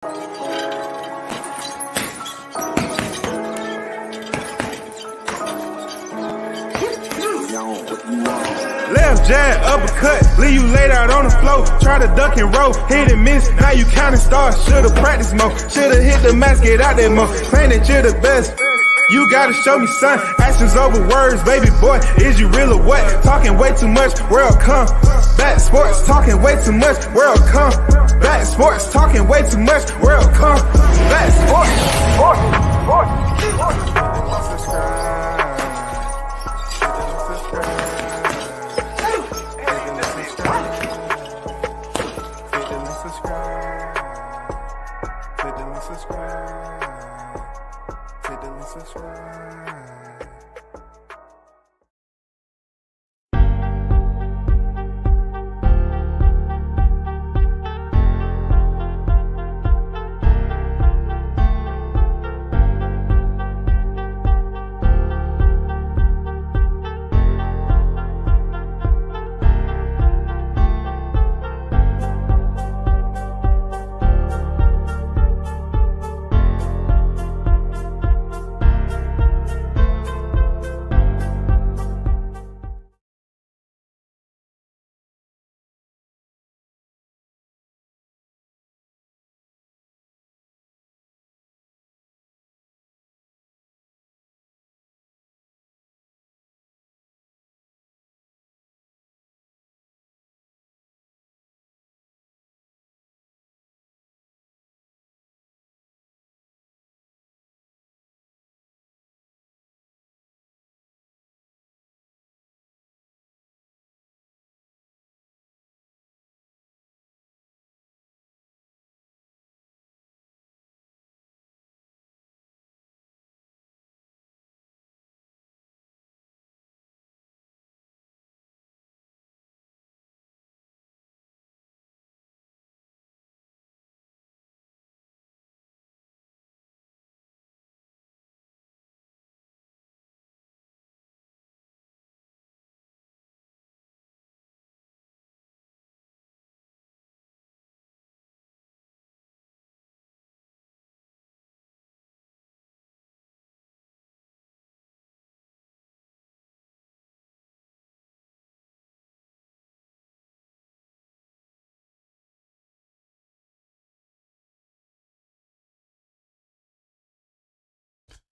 Left jab, uppercut, leave you laid out on the floor. Try to duck and roll, hit and miss, now you counting stars. Should've practiced more, should've hit the mask, get out there more. Claim that you're the best, you gotta show me son. Actions over words, baby boy, is you real or what? Talking way too much, world come back. Sports, talking way too much, world come back. Sports, talking way too much, world come back. Sports, sports, sports, sports.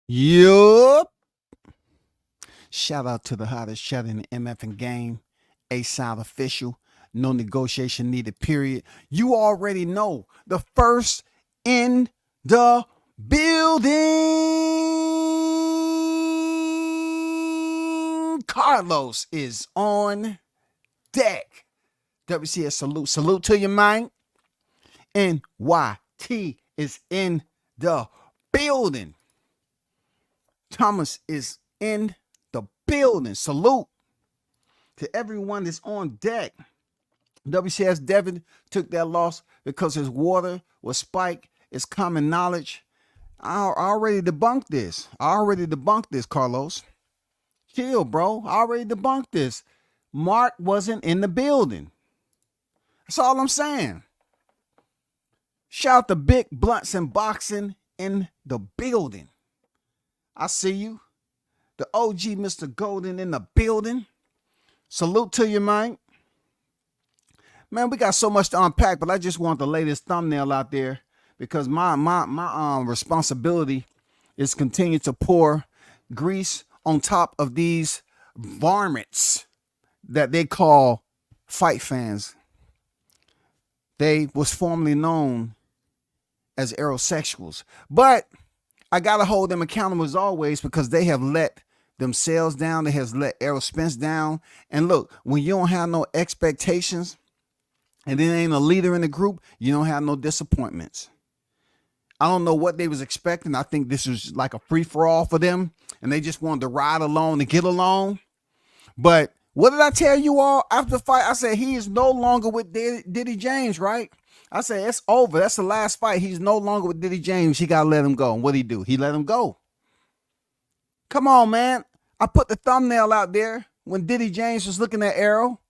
Yup. Shout out to the hottest shot in the MFing game. A-Side official. No negotiation needed, period. You already know the first in the building. Carlos is on deck. WCS salute. Salute to you, man. NYT is in the building. Thomas is in the building. Salute to everyone that's on deck. WCS Devin took that loss because his water was spiked. It's common knowledge. I already debunked this. Carlos. Chill, bro. I already debunked this. Mark wasn't in the building. That's all I'm saying. Shout out to Big Blunts and Boxing in the building. I see you. The OG Mr. Golden in the building. Salute to you, man. Man, we got so much to unpack, but I just want the latest thumbnail out there because my responsibility is continue to pour grease on top of these varmints that they call fight fans. They was formerly known as aerosexuals, but I got to hold them accountable as always because they have let themselves down. They have let Errol Spence down. And look, when you don't have no expectations and then ain't a leader in the group, you don't have no disappointments. I don't know what they was expecting. I think this was like a free-for-all for them, and they just wanted to ride along and get along. But what did I tell you all after the fight? I said he is no longer with Diddy James, right? I said, it's over. That's the last fight. He's no longer with Diddy James. He got to let him go. And what did he do? He let him go. Come on, man. I put the thumbnail out there when Diddy James was looking at Errol.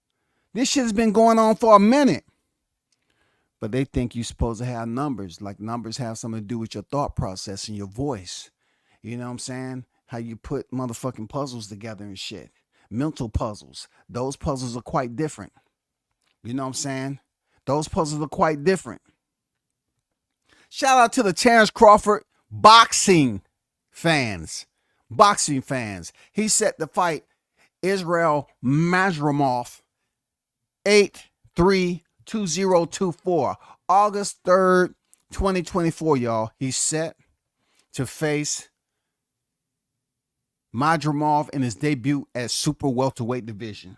This shit has been going on for a minute. But they think you're supposed to have numbers, like numbers have something to do with your thought process and your voice. You know what I'm saying? How you put motherfucking puzzles together and shit. Mental puzzles. Those puzzles are quite different. You know what I'm saying? Those puzzles are quite different. Shout out to the Terrence Crawford boxing fans. Boxing fans. He set the fight Israel Madrimov 8-3-2024. August 3rd, 2024, y'all. He's set to face Madrimov in his debut at super welterweight division.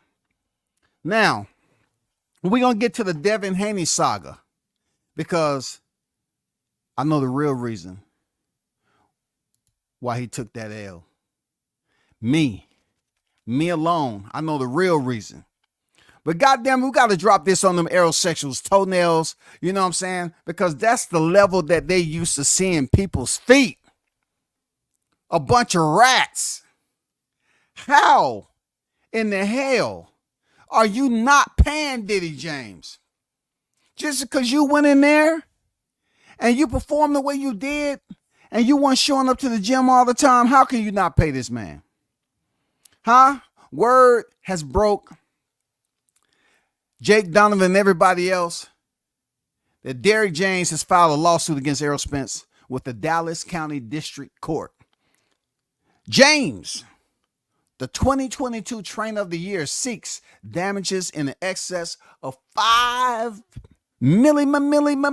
Now, we're going to get to the Devin Haney saga because I know the real reason why he took that L. Me alone. I know the real reason. But goddamn, we got to drop this on them aerosexuals' toenails. You know what I'm saying? Because that's the level that they used to seeing people's feet. A bunch of rats. How in the hell are you not paying Diddy James? Just because you went in there and you performed the way you did and you weren't showing up to the gym all the time, how can you not pay this man? Huh? Word has broke. Jake Donovan and everybody else that Derick James has filed a lawsuit against Errol Spence with the Dallas County District Court. James, the 2022 Trainer of the Year, seeks damages in excess of $5 million, $5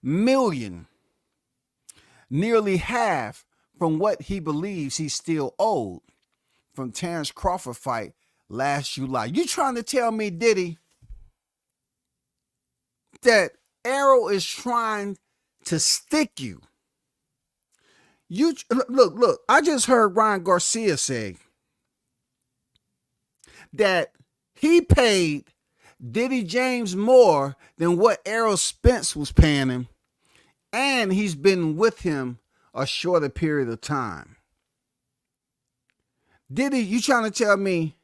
million, nearly half from what he believes he's still owed from Terrence Crawford fight last July. You trying to tell me, Diddy, that Errol is trying to stick you? You look, I just heard Ryan Garcia say that he paid Diddy James more than what Errol Spence was paying him, and he's been with him a shorter period of time. Diddy, you trying to tell me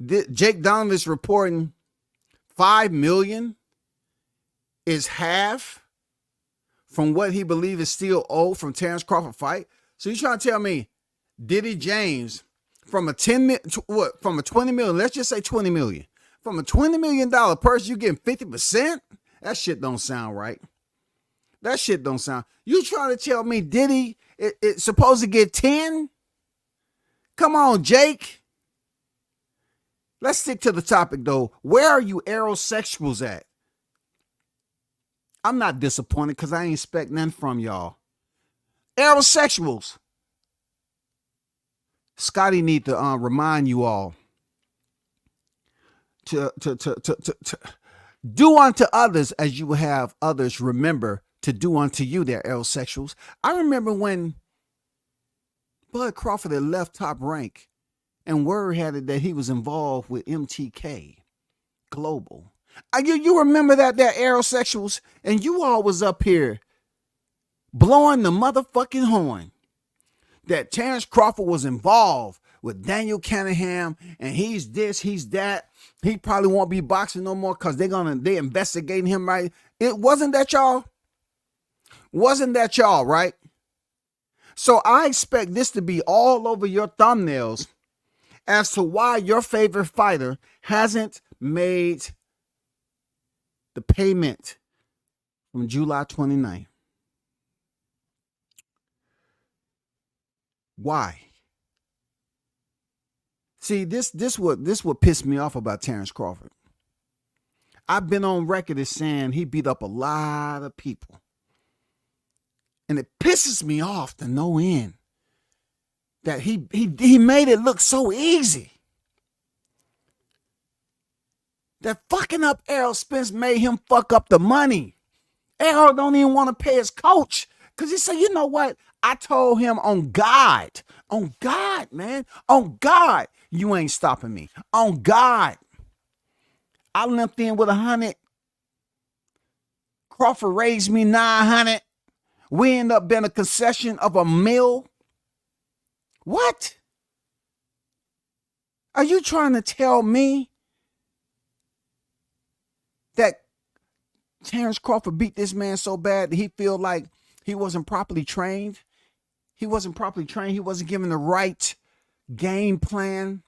Jake Donovan's reporting $5 million is half from what he believes is still owed from Terrence Crawford fight? So you trying to tell me Diddy James from a from a $20 million, let's just say $20 million, from a $20 million person, you getting 50%? That shit don't sound right. That shit don't sound. You trying to tell me Diddy it's supposed to get 10? Come on, Jake. Let's stick to the topic though. Where are you aerosexuals at? I'm not disappointed because I ain't expect nothing from y'all. Aerosexuals. Scotty need to remind you all to do unto others as you will have others remember to do unto you, their aerosexuals. I remember when Bud Crawford had left Top Rank and word had it that he was involved with MTK Global. You remember that aerosexuals, and you all was up here blowing the motherfucking horn that Terrence Crawford was involved with Daniel Cunningham, and he's this, he's that. He probably won't be boxing no more because they investigating him, right? It wasn't that y'all. Wasn't that y'all, right? So I expect this to be all over your thumbnails as to why your favorite fighter hasn't made the payment from July 29th. Why? See, this what pissed me off about Terrence Crawford. I've been on record as saying he beat up a lot of people. And it pisses me off to no end that he made it look so easy. That fucking up Errol Spence made him fuck up the money. Errol don't even want to pay his coach because he said, you know what? I told him on God, man, on God, you ain't stopping me. On God. I limped in with 100. Crawford raised me 900. We end up being a concession of $1 million. What? Are you trying to tell me that Terrence Crawford beat this man so bad that he feel like he wasn't properly trained? He wasn't properly trained. He wasn't given the right game plan.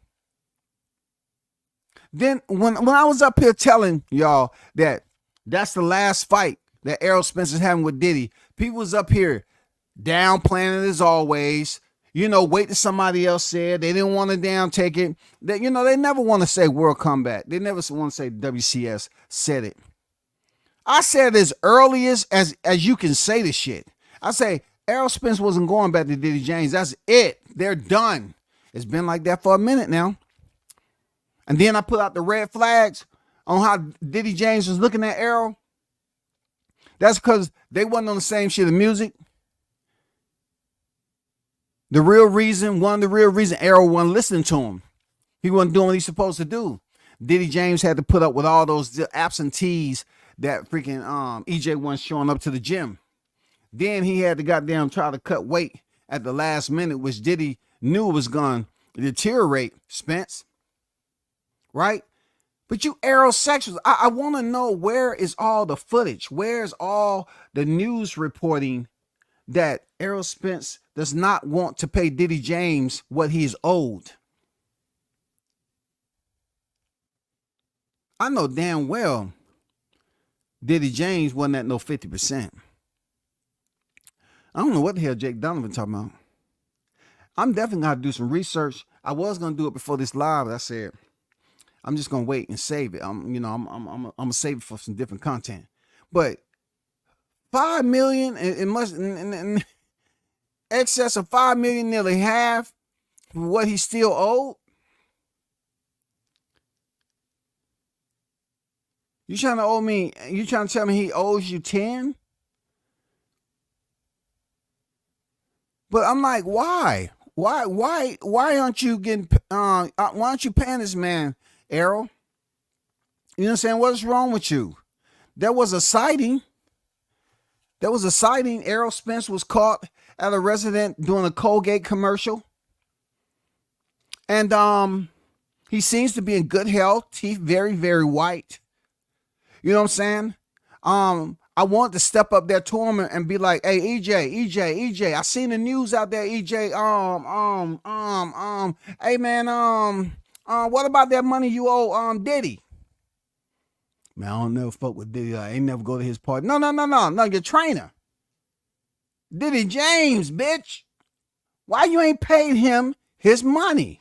Then when I was up here telling y'all that that's the last fight that Errol Spence is having with Diddy, people was up here downplaying it as always. You know, wait till somebody else said. They didn't want to down take it. They never want to say World Combat. They never want to say WCS said it. I said as early as you can say the shit. I say Errol Spence wasn't going back to Diddy James. That's it. They're done. It's been like that for a minute now. And then I put out the red flags on how Diddy James was looking at Errol. That's because they wasn't on the same shit of music. One of the real reason Errol wasn't listening to him. He wasn't doing what he's supposed to do. Diddy James had to put up with all those absentees that freaking EJ wasn't showing up to the gym. Then he had to goddamn try to cut weight at the last minute, which Diddy knew was going to deteriorate Spence. Right? But you aerosexuals, I want to know, where is all the footage? Where's all the news reporting that Errol Spence does not want to pay Diddy James what he is owed? I know damn well Diddy James wasn't at no 50%. I don't know what the hell Jake Donovan talking about. I'm definitely going to do some research. I was going to do it before this live, but I said, I'm just going to wait and save it. I'm going to save it for some different content. But $5 million, it must, in excess of $5 million, nearly half for what he still owed. You trying to tell me he owes you 10? But I'm like, why? Why aren't you getting, why aren't you paying this man, Errol? You know what I'm saying? What's wrong with you? There was a sighting. Errol Spence was caught at a resident doing a Colgate commercial. And he seems to be in good health. Teeth very, very white. You know what I'm saying? I want to step up there to him and be like, hey, EJ, I seen the news out there, EJ. Hey man, what about that money you owe Diddy? Man, I don't never fuck with Diddy. I ain't never go to his party. No, your trainer. Diddy James, bitch. Why you ain't paid him his money?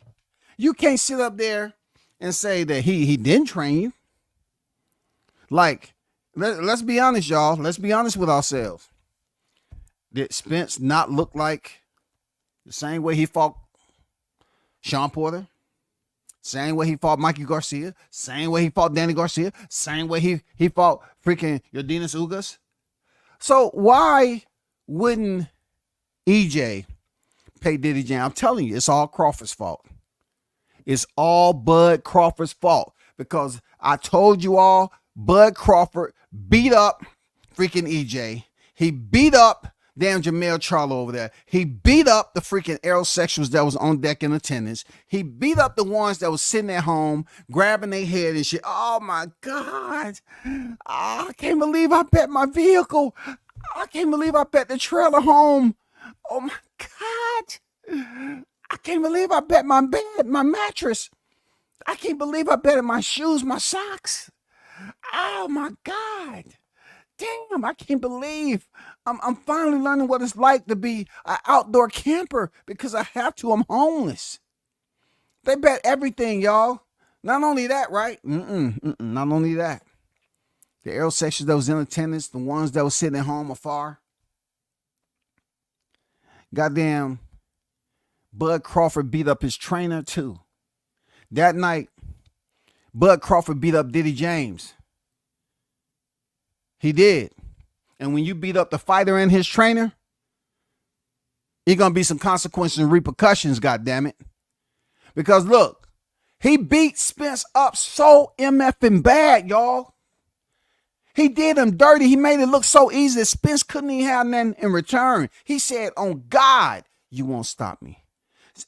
You can't sit up there and say that he didn't train you. Like, let's be honest, y'all. Let's be honest with ourselves. Did Spence not look like the same way he fought Sean Porter? Same way he fought Mikey Garcia? Same way he fought Danny Garcia? Same way he fought freaking Yordenis Ugas? So why wouldn't EJ pay Diddy James? I'm telling you, it's all Crawford's fault. It's all Bud Crawford's fault. Because I told you all, Bud Crawford beat up freaking EJ. He beat up damn Jamel Charlo over there. He beat up the freaking aerosexuals that was on deck in attendance. He beat up the ones that was sitting at home, grabbing their head and shit. Oh my God. I can't believe I bet my vehicle. I can't believe I bet the trailer home. Oh my God. I can't believe I bet my bed, my mattress. I can't believe I betted my shoes, my socks. Oh my God. Damn, I can't believe I'm finally learning what it's like to be an outdoor camper because I have to. I'm homeless. They bet everything, y'all. Not only that, right? Not only that. The aerosexuals that was in attendance, the ones that was sitting at home afar. Goddamn, Bud Crawford beat up his trainer too. That night, Bud Crawford beat up Diddy James. He did. And when you beat up the fighter and his trainer, there's going to be some consequences and repercussions, goddammit. Because look, he beat Spence up so MFing bad, y'all. He did him dirty. He made it look so easy that Spence couldn't even have nothing in return. He said, on God, you won't stop me.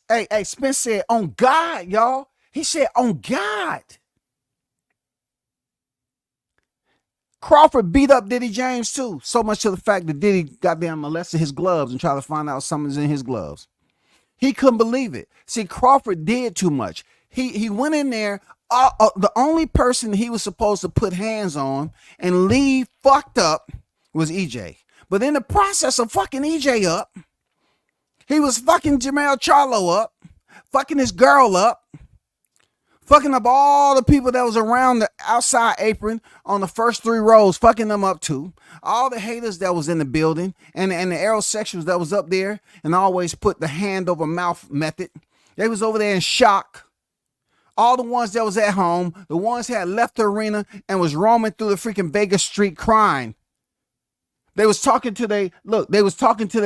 Hey, Spence said, on God, y'all. He said, on God. Crawford beat up Diddy James too. So much to the fact that Diddy goddamn molested his gloves and tried to find out something's in his gloves. He couldn't believe it. See, Crawford did too much. He went in there. The only person he was supposed to put hands on and leave fucked up was EJ. But in the process of fucking EJ up, he was fucking Jamel Charlo up, fucking his girl up, fucking up all the people that was around the outside apron on the first 3 rows, fucking them up too. All the haters that was in the building and the aerosexuals that was up there and always put the hand over mouth method. They was over there in shock. All the ones that was at home, the ones that had left the arena and was roaming through the freaking Vegas street crying. They was talking to they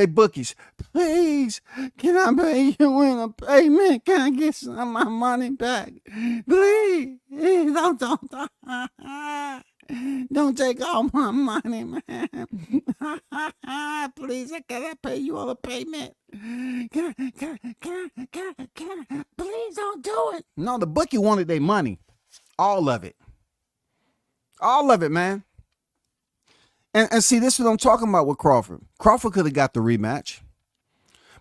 bookies. Please, can I pay you in a payment? Can I get some of my money back? Please, don't take all my money, man. Please, can I pay you on a payment? Can I, please don't do it. No, the bookie wanted their money. All of it. All of it, man. And see, this is what I'm talking about with Crawford. Crawford could have got the rematch.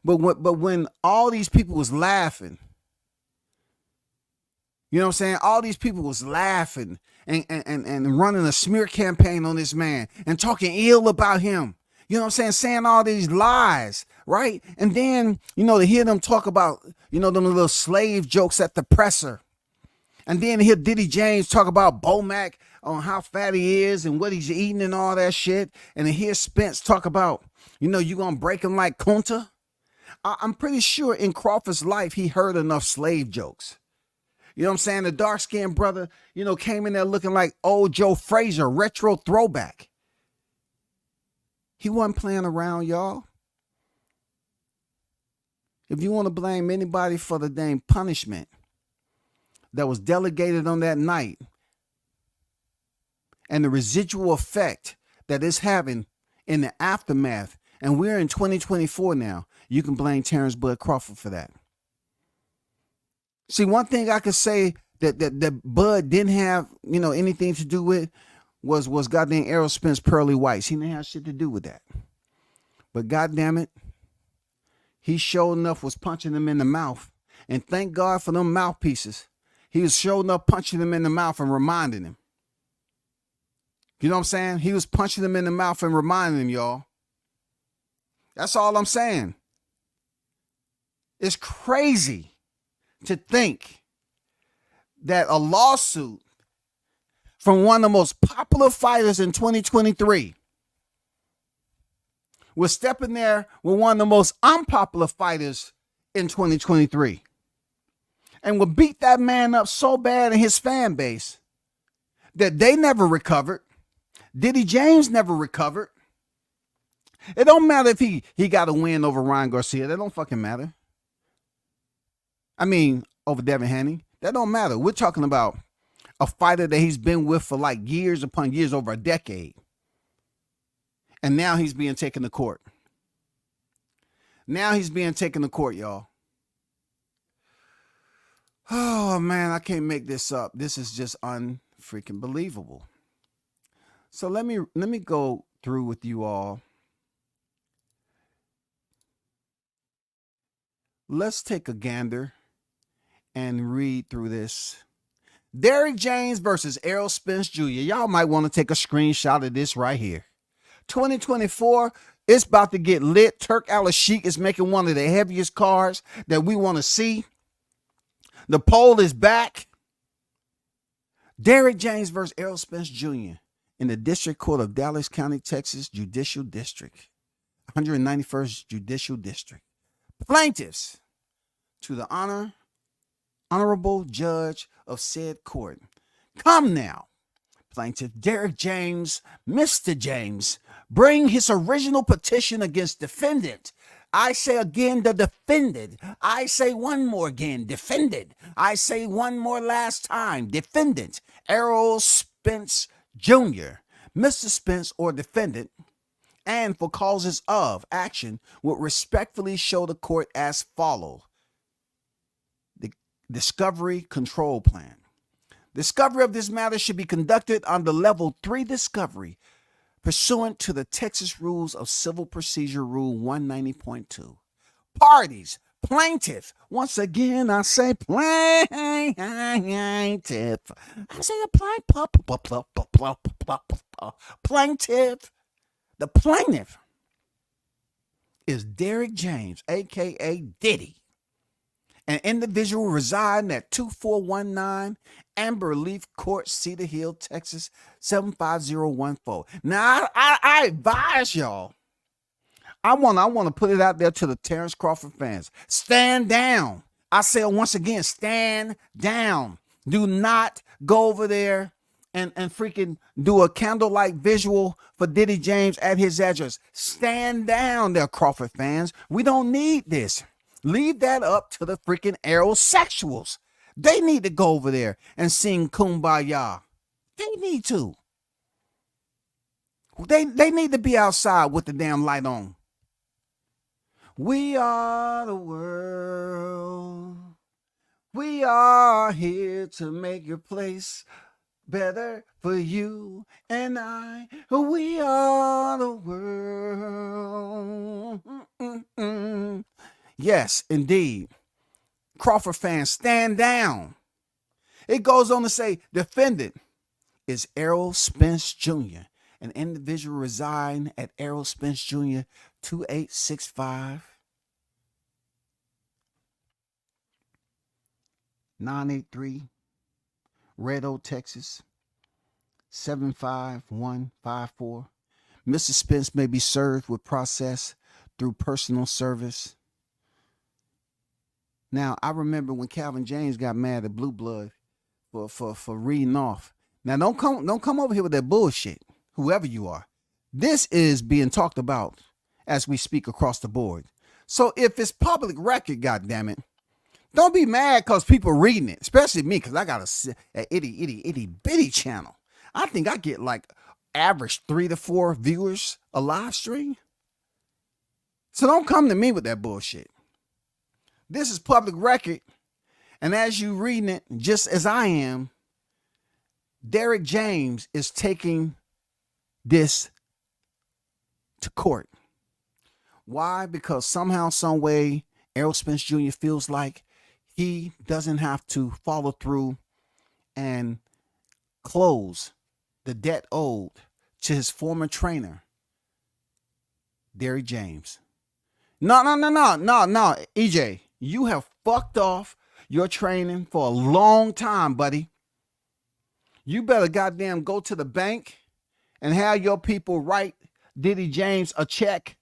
But when all these people was laughing, you know what I'm saying? All these people was laughing and running a smear campaign on this man and talking ill about him. You know what I'm saying? Saying all these lies, right? And then, to hear them talk about, them little slave jokes at the presser. And then hear Diddy James talk about Bomac on how fat he is and what he's eating and all that shit. And then hear Spence talk about, you gonna break him like Kunta. I'm pretty sure in Crawford's life, he heard enough slave jokes. You know what I'm saying? The dark-skinned brother, came in there looking like old Joe Frazier, retro throwback. He wasn't playing around, y'all. If you want to blame anybody for the damn punishment that was delegated on that night and the residual effect that it's having in the aftermath, and we're in 2024 now, you can blame Terrence Bud Crawford for that. See, one thing I could say that Bud didn't have, anything to do with was goddamn Errol Spence pearly whites. He didn't have shit to do with that. But goddamn it, he sure enough was punching them in the mouth. And thank God for them mouthpieces. He was sure enough punching them in the mouth and reminding him. You know what I'm saying? He was punching them in the mouth and reminding them, y'all. That's all I'm saying. It's crazy to think that a lawsuit from one of the most popular fighters in 2023 was stepping there with one of the most unpopular fighters in 2023 and would beat that man up so bad in his fan base that they never recovered. Diddy James never recovered. It don't matter if he got a win over Ryan Garcia. That don't fucking matter. I mean, over Devin Haney. That don't matter. We're talking about a fighter that he's been with for like years upon years, over a decade. And now he's being taken to court. Now he's being taken to court, y'all. Oh, man, I can't make this up. This is just unfreaking believable. So let me go through with you all. Let's take a gander and read through this. Derick James versus Errol Spence Jr. Y'all might want to take a screenshot of this right here. 2024, it's about to get lit. Turk Al-Sheikh is making one of the heaviest cards that we want to see. The poll is back. Derick James versus Errol Spence Jr. in the District Court of Dallas County, Texas Judicial District, 191st Judicial District. Plaintiffs to the honorable judge of said court. Come now, plaintiff Derick James, Mr. James, bring his original petition against defendant. I say again, the defendant. I say one more again, defendant. I say one more last time, defendant Errol Spence Jr., Mr. Spence or defendant, and for causes of action would respectfully show the court as follows. Discovery Control Plan. Discovery of this matter should be conducted under Level 3 discovery, pursuant to the Texas Rules of Civil Procedure Rule 190.2. Parties, plaintiff. Once again, I say plaintiff. I say a plaintiff. The plaintiff is Derick James, a.k.a. Diddy, an individual residing at 2419 Amber Leaf Court, Cedar Hill, Texas, 75014. Now, I advise y'all, I want to put it out there to the Terrence Crawford fans. Stand down. I say it once again, stand down. Do not go over there and freaking do a candlelight visual for Diddy James at his address. Stand down there, Crawford fans. We don't need this. Leave that up to the freaking Errol sexuals. They need to go over there and sing Kumbaya. They need to. They need to be outside with the damn light on. We are the world. We are here to make your place better for you and I. We are the world. Yes, indeed. Crawford fans, stand down. It goes on to say, defendant is Errol Spence Jr., an individual residing at Errol Spence Jr., 2865 983 Red Oak, Texas, 75154. Mr. Spence may be served with process through personal service. Now, I remember when Calvin James got mad at Blue Blood for reading off. Now, don't come over here with that bullshit, whoever you are. This is being talked about as we speak across the board. So if it's public record, goddammit, don't be mad because people reading it, especially me, because I got a itty bitty channel. I think I get like average 3 to 4 viewers a live stream. So don't come to me with that bullshit. This is public record, and as you reading it, just as I am, Derick James is taking this to court. Why? Because somehow, some way, Errol Spence Jr. feels like he doesn't have to follow through and close the debt owed to his former trainer, Derick James. No, EJ, you have fucked off your training for a long time, buddy. You better goddamn go to the bank and have your people write Diddy James a check.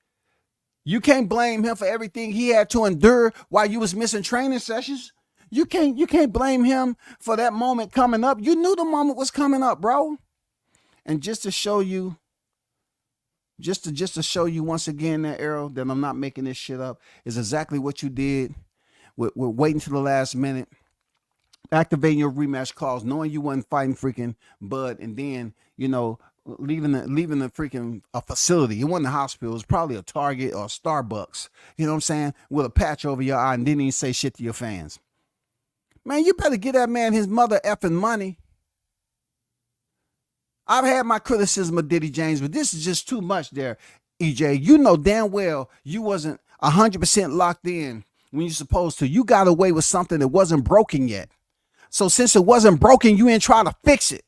You can't blame him for everything he had to endure while you was missing training sessions. You can't blame him for that moment coming up. You knew the moment was coming up, bro. And just to show you, just to show you once again that, Errol, that I'm not making this shit up, is exactly what you did with waiting till the last minute, activating your rematch clause, knowing you wasn't fighting freaking Bud, and then, you know, leaving the freaking a facility. It wasn't a hospital. It was probably a Target or a Starbucks, you know what I'm saying, with a patch over your eye, and didn't even say shit to your fans. Man, you better get that man his mother effing money. I've had my criticism of Diddy James, but this is just too much there, EJ. You know damn well you wasn't 100% locked in when you're supposed to. You got away with something that wasn't broken yet. So since it wasn't broken, you ain't trying to fix it.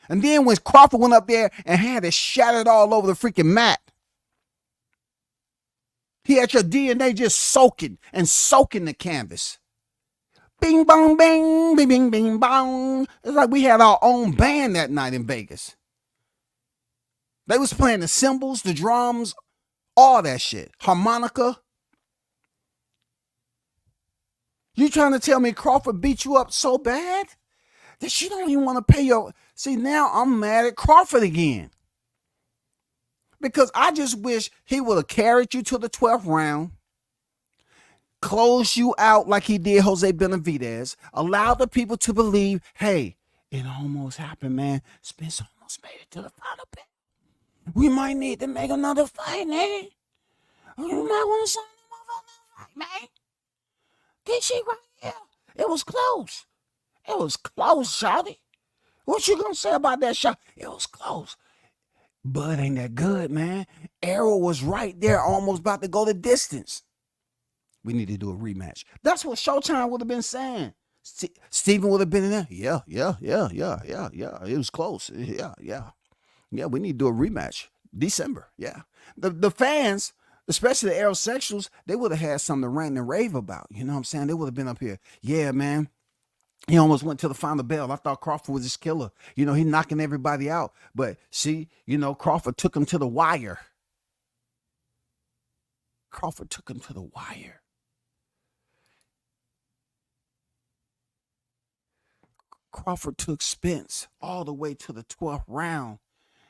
And then when Crawford went up there and had it shattered all over the freaking mat, he had your DNA just soaking the canvas. Bing, bong, bing, bing, bing, bing, bong. It's like we had our own band that night in Vegas. They was playing the cymbals, the drums, all that shit. Harmonica. You trying to tell me Crawford beat you up so bad that you don't even want to pay your... See, now I'm mad at Crawford again. Because I just wish he would have carried you to the 12th round, close you out like he did Jose Benavidez, allow the people to believe, hey, it almost happened, man. Spence almost made it to the final bit. We might need to make another fight, man. You might want to sign him off on that fight, man. This shit right here. It was close. It was close, shawty. What you gonna say about that shot? It was close. Bud ain't that good, man. Errol was right there, almost about to go the distance. We need to do a rematch. That's what Showtime would have been saying. Steven would have been in there. Yeah. It was close. Yeah, we need to do a rematch. December. Yeah. The fans, especially the Aerosexuals, they would have had something to rant and rave about. You know what I'm saying? They would have been up here. Yeah, man. He almost went to the final bell. I thought Crawford was his killer. You know, he knocking everybody out. But see, you know, Crawford took him to the wire. Crawford took him to the wire. Crawford took Spence all the way to the 12th round,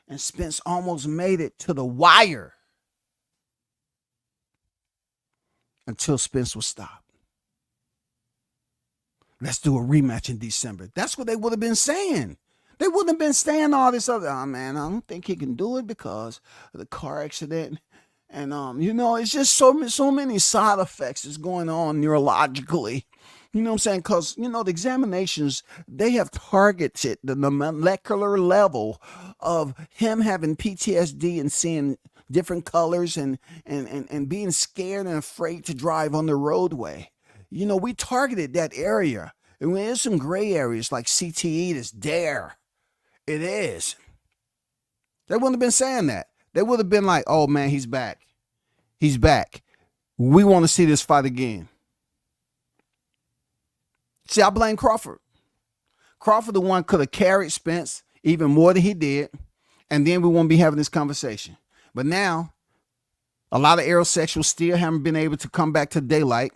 and Spence almost made it to the wire until Spence was stopped. Let's do a rematch in December. That's what they would have been saying. They wouldn't have been saying all this other, oh man, I don't think he can do it because of the car accident. And you know, it's just so many side effects that's going on neurologically. You know what I'm saying? Because, you know, the examinations, they have targeted the molecular level of him having PTSD and seeing different colors and being scared and afraid to drive on the roadway. You know, we targeted that area. And there's some gray areas like CTE that's there. It is. They wouldn't have been saying that. They would have been like, oh, man, he's back. He's back. We want to see this fight again. See, I blame Crawford. Crawford, the one, could have carried Spence even more than he did, and then we won't be having this conversation. But now, a lot of Aerosexuals still haven't been able to come back to daylight.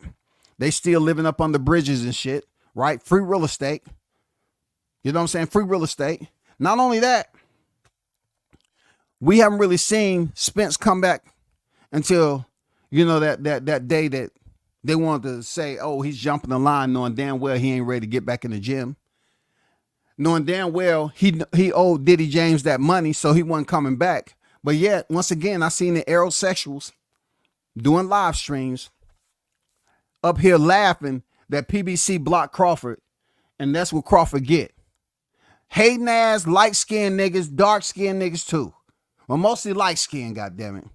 They still living up on the bridges and shit, right? Free real estate. You know what I'm saying? Free real estate. Not only that, we haven't really seen Spence come back until, you know, that day that they wanted to say, oh, he's jumping the line, knowing damn well he ain't ready to get back in the gym. Knowing damn well he owed Diddy James that money, so he wasn't coming back. But yet, once again, I seen the Aerosexuals doing live streams up here laughing that PBC blocked Crawford, and that's what Crawford get. Hating ass, light-skinned niggas, dark-skinned niggas too. Well, mostly light-skinned, goddammit.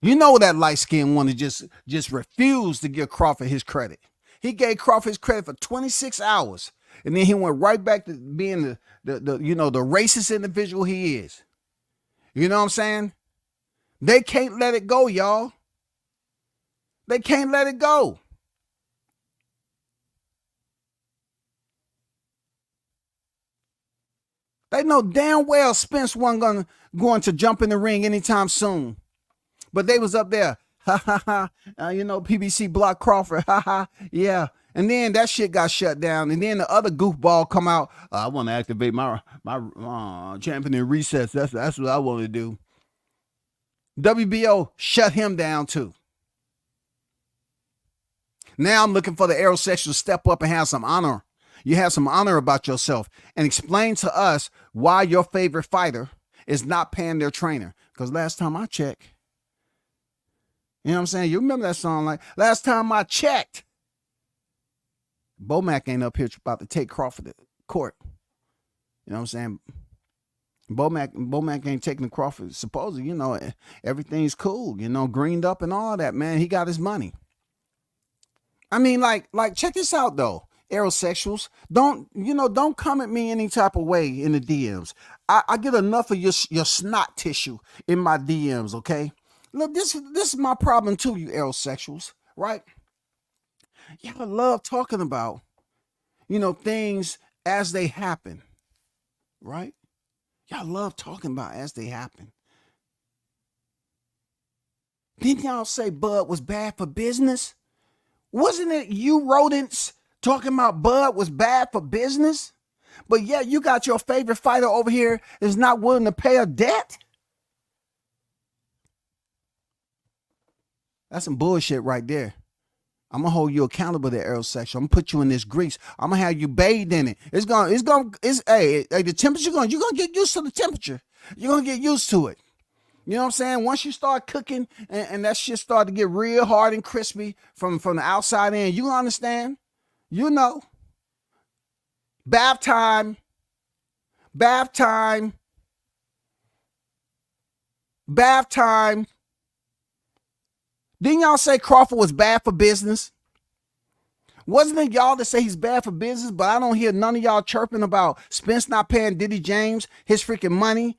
You know that light-skinned one that just refused to give Crawford his credit. He gave Crawford his credit for 26 hours, and then he went right back to being the you know, the racist individual he is. You know what I'm saying? They can't let it go, y'all. They can't let it go. They know damn well Spence wasn't going to jump in the ring anytime soon. But they was up there, you know, PBC blocked Crawford, yeah. And then that shit got shut down. And then the other goofball come out, I want to activate my champion in recess. That's what I want to do. WBO shut him down too. Now I'm looking for the Aerosexual to step up and have some honor. You have some honor about yourself and explain to us why your favorite fighter is not paying their trainer. Because last time I checked, you know what I'm saying? You remember that song, like, last time I checked. Bomac ain't up here about to take Crawford to court. You know what I'm saying? Bomac ain't taking the Crawford. Supposedly, you know, everything's cool, you know, greened up and all that, man. He got his money. I mean, like, check this out, though. Aerosexuals, don't come at me any type of way in the DMs. I get enough of your snot tissue in my DMs, okay? Look, this is my problem too, you Aerosexuals, right? Y'all love talking about, you know, things as they happen, right? Y'all love talking about as they happen. Didn't y'all say Bud was bad for business? Wasn't it you rodents talking about Bud was bad for business? But yeah, you got your favorite fighter over here is not willing to pay a debt? That's some bullshit right there. I'm gonna hold you accountable to Aerosexual. I'm gonna put you in this grease. I'm gonna have you bathed in it. Hey, the temperature you're gonna get used to the temperature. You're gonna get used to it. You know what I'm saying? Once you start cooking and that shit start to get real hard and crispy from the outside in, you understand? You know, bath time. Didn't y'all say Crawford was bad for business? Wasn't it y'all that say he's bad for business, but I don't hear none of y'all chirping about Spence not paying Diddy James his freaking money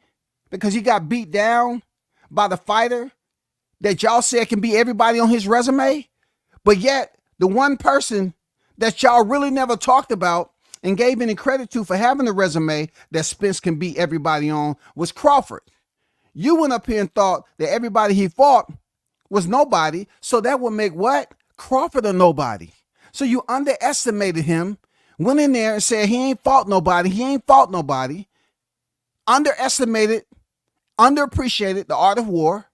because he got beat down by the fighter that y'all said can be everybody on his resume? But yet, the one person that y'all really never talked about and gave any credit to for having a resume that Spence can beat everybody on was Crawford. You went up here and thought that everybody he fought was nobody, so that would make what? Crawford a nobody. So you underestimated him, went in there and said he ain't fought nobody, underestimated, underappreciated the art of war,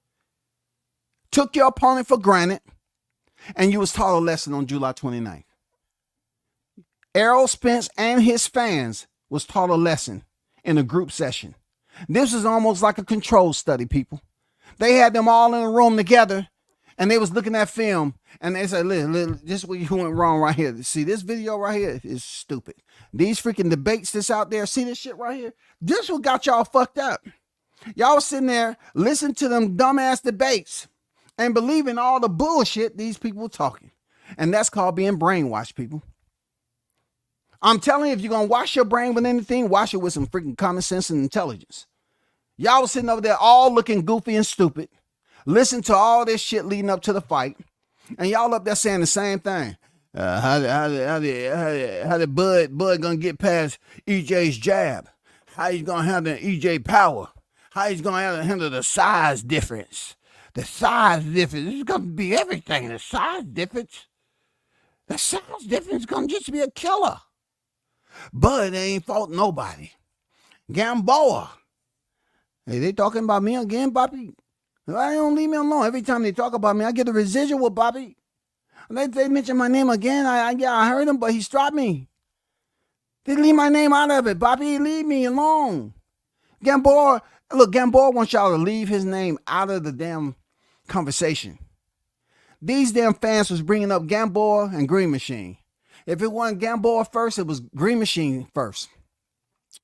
took your opponent for granted, and you was taught a lesson on July 29th. Errol, Spence, and his fans was taught a lesson in a group session. This is almost like a control study, people. They had them all in a room together, and they was looking at film, and they said, "Listen, this is where you went wrong right here. See, this video right here is stupid. These freaking debates that's out there, see this shit right here? This what got y'all fucked up. Y'all was sitting there listening to them dumbass debates and believing all the bullshit these people were talking. And that's called being brainwashed, people. I'm telling you, if you're going to wash your brain with anything, wash it with some freaking common sense and intelligence. Y'all was sitting over there all looking goofy and stupid, listen to all this shit leading up to the fight, and y'all up there saying the same thing. How did Bud gonna get past EJ's jab? How he's gonna handle EJ power? How he's gonna handle the size difference? The size difference is gonna be everything. The size difference is gonna just be a killer. Bud ain't fought nobody. Gamboa. Hey, they talking about me again, Bobby? Why don't leave me alone? Every time they talk about me, I get a residual, Bobby. They mention my name again. I heard him, but he stopped me. They leave my name out of it, Bobby. Leave me alone. Gamboa wants y'all to leave his name out of the damn conversation. These damn fans was bringing up Gamboa and Green Machine. If it wasn't Gamboa first, it was Green Machine first.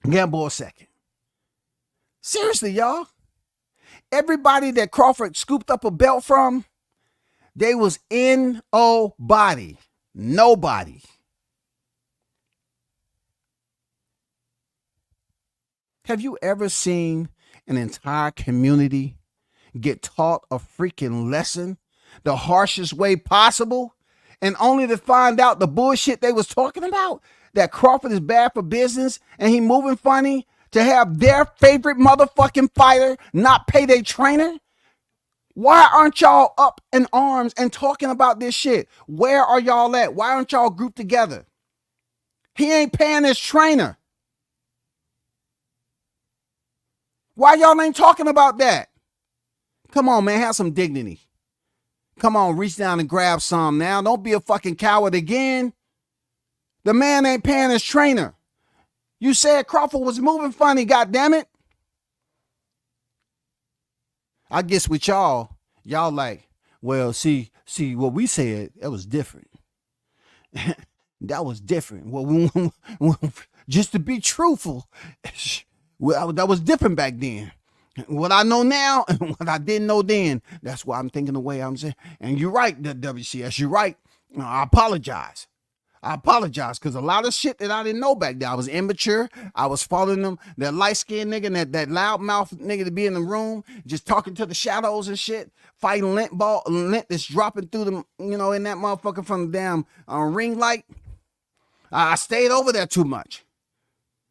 Gamboa second. Seriously, y'all. Everybody that Crawford scooped up a belt from, they was N-O-body. Nobody. Have you ever seen an entire community get taught a freaking lesson the harshest way possible, and only to find out the bullshit they was talking about, that Crawford is bad for business and he moving funny, to have their favorite motherfucking fighter not pay their trainer? Why aren't y'all up in arms and talking about this shit? Where are y'all at? Why aren't y'all grouped together? He ain't paying his trainer. Why y'all ain't talking about that? Come on, man, have some dignity. Come on, reach down and grab some now. Don't be a fucking coward again. The man ain't paying his trainer. You said Crawford was moving funny, goddammit. I guess with y'all like, well, see what we said, that was different. That was different. Well, just to be truthful, well, that was different back then. What I know now and what I didn't know then, that's why I'm thinking the way I'm saying. And you're right, the WCS, you're right. I apologize because a lot of shit that I didn't know back then. I was immature. I was following them, that light-skinned nigga and that loud-mouth nigga to be in the room, just talking to the shadows and shit, fighting lint that's dropping through them, in that motherfucker from the damn ring light. I stayed over there too much.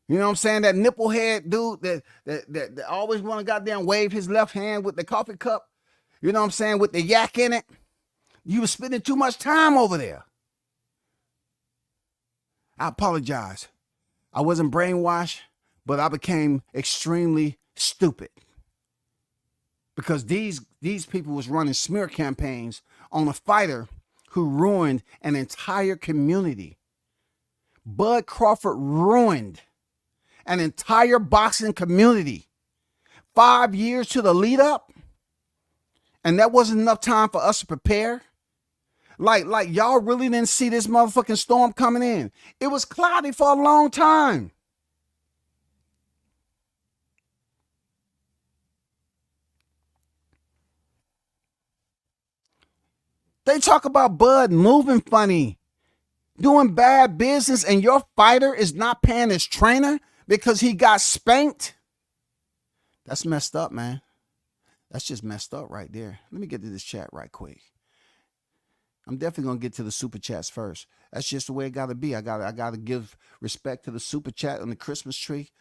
You know what I'm saying? That nipple head dude that always want to goddamn wave his left hand with the coffee cup, you know what I'm saying, with the yak in it. You were spending too much time over there. I apologize. I wasn't brainwashed, but I became extremely stupid. Because these people was running smear campaigns on a fighter who ruined an entire community. Bud Crawford ruined an entire boxing community. 5 years to the lead up, and that wasn't enough time for us to prepare. Like y'all really didn't see this motherfucking storm coming in. It was cloudy for a long time. They talk about Bud moving funny, doing bad business, and your fighter is not paying his trainer because he got spanked. That's messed up, man. That's just messed up right there. Let me get to this chat right quick. I'm definitely gonna get to the super chats first. That's just the way it gotta be. I gotta give respect to the super chat on the Christmas tree.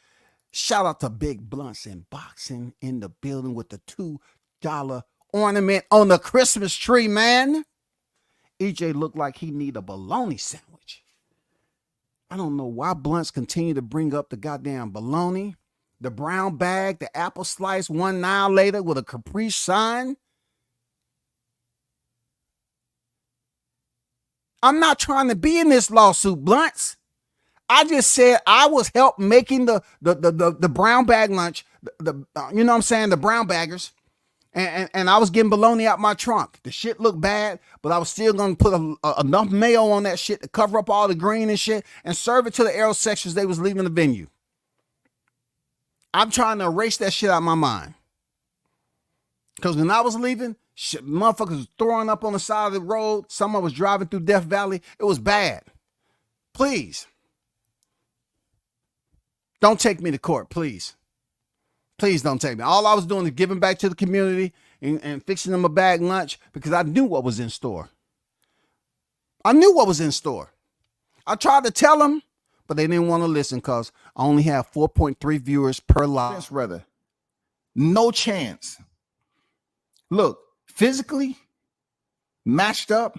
Shout out to Big Blunts and Boxing in the building with the $2 ornament on the Christmas tree, man. EJ looked like he need a bologna sandwich. I don't know why Blunts continue to bring up the goddamn bologna, the brown bag, the apple slice 1 hour later with a Capri Sun. I'm not trying to be in this lawsuit, Blunts. I just said I was help making the brown bag lunch, you know what I'm saying, the brown baggers. And I was getting bologna out my trunk. The shit looked bad, but I was still going to put enough mayo on that shit to cover up all the green and shit and serve it to the Errol sections they was leaving the venue. I'm trying to erase that shit out of my mind. Because when I was leaving, shit, motherfuckers was throwing up on the side of the road. Someone was driving through Death Valley. It was bad. Please. Don't take me to court, please. Please don't take me. All I was doing is giving back to the community and fixing them a bag lunch because I knew what was in store. I knew what was in store. I tried to tell them, but they didn't want to listen because I only have 4.3 viewers per live. Brother, no chance. Look, physically matched up,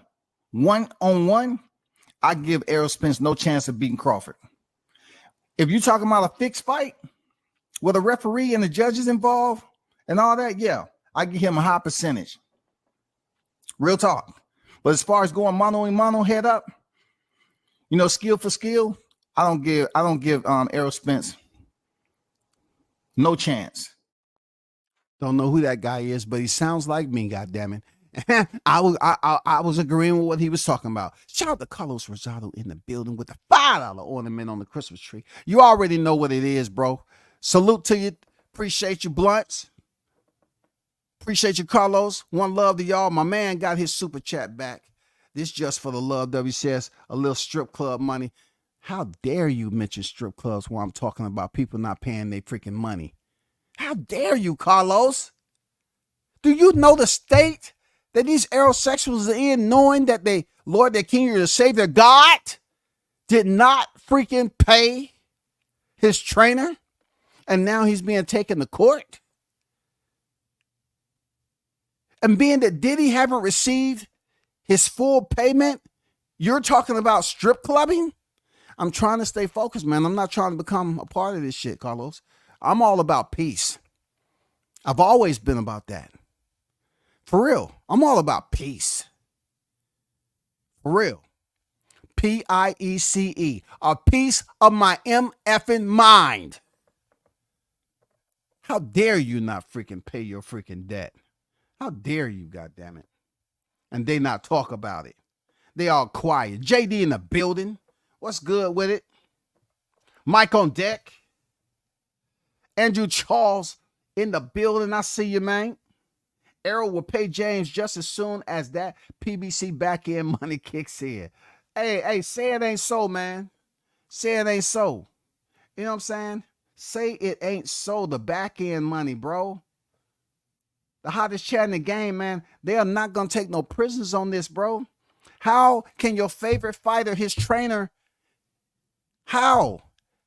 1-on-1, I give Errol Spence no chance of beating Crawford. If you're talking about a fixed fight with a referee and the judges involved and all that, yeah, I give him a high percentage. Real talk. But as far as going mano-a-mano head up, you know, skill for skill, I don't give Errol Spence no chance. Don't know who that guy is, but he sounds like me, goddammit. I was agreeing with what he was talking about. Shout out to Carlos Rosado in the building with the $5 ornament on the Christmas tree. You already know what it is, bro. Salute to you. Appreciate you, Blunts. Appreciate you, Carlos. One love to y'all. My man got his super chat back. This just for the love, WCS. A little strip club money. How dare you mention strip clubs while I'm talking about people not paying their freaking money? How dare you, Carlos? Do you know the state that these aerosexuals are in, knowing that they, Lord, their King, their Savior, God, did not freaking pay his trainer, and now he's being taken to court? And being that Diddy haven't received his full payment, you're talking about strip clubbing? I'm trying to stay focused, man. I'm not trying to become a part of this shit, Carlos. I'm all about peace. I've always been about that. For real. I'm all about peace. For real. P-I-E-C-E. A piece of my M-effing mind. How dare you not freaking pay your freaking debt? How dare you, goddammit? And they not talk about it. They all quiet. JD in the building. What's good with it? Mike on deck. Andrew Charles in the building. I see you, man. Errol will pay James just as soon as that PBC back end money kicks in. Hey, say it ain't so, man. Say it ain't so. You know what I'm saying? Say it ain't so. The back end money, bro. The hottest chat in the game, man. They are not going to take no prisoners on this, bro. How can your favorite fighter, his trainer, how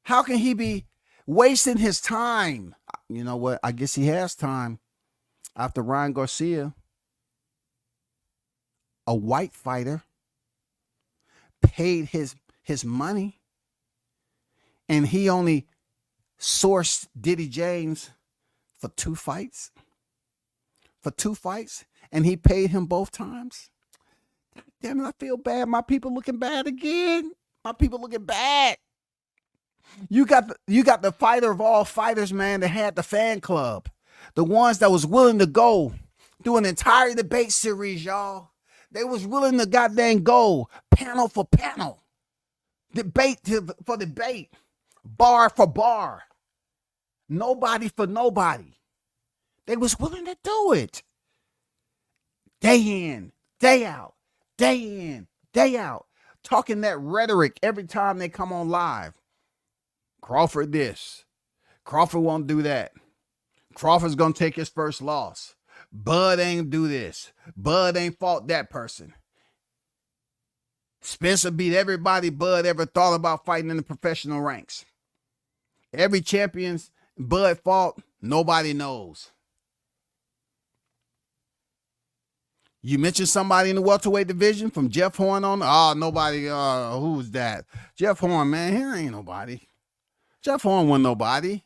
can he be wasting his time? You know what? I guess he has time. After Ryan Garcia, a white fighter, paid his money, and he only sourced Diddy James for 2 fights. For 2 fights, and he paid him both times. Damn it, I feel bad. My people looking bad again. My people looking bad. You got the fighter of all fighters, man, that had the fan club. The ones that was willing to go through an entire debate series, y'all. They was willing to goddamn go panel for panel, debate for debate, bar for bar, nobody for nobody. They was willing to do it. Day in, day out, day in, day out, talking that rhetoric every time they come on live. Crawford this, Crawford won't do that. Crawford's gonna take his first loss. Bud ain't do this. Bud ain't fought that person. Spencer beat everybody Bud ever thought about fighting in the professional ranks. Every champions Bud fought, nobody knows. You mentioned somebody in the welterweight division from Jeff Horn on. Oh, nobody. Who's that? Jeff Horn, man. Here ain't nobody. Jeff Horn wasn't nobody.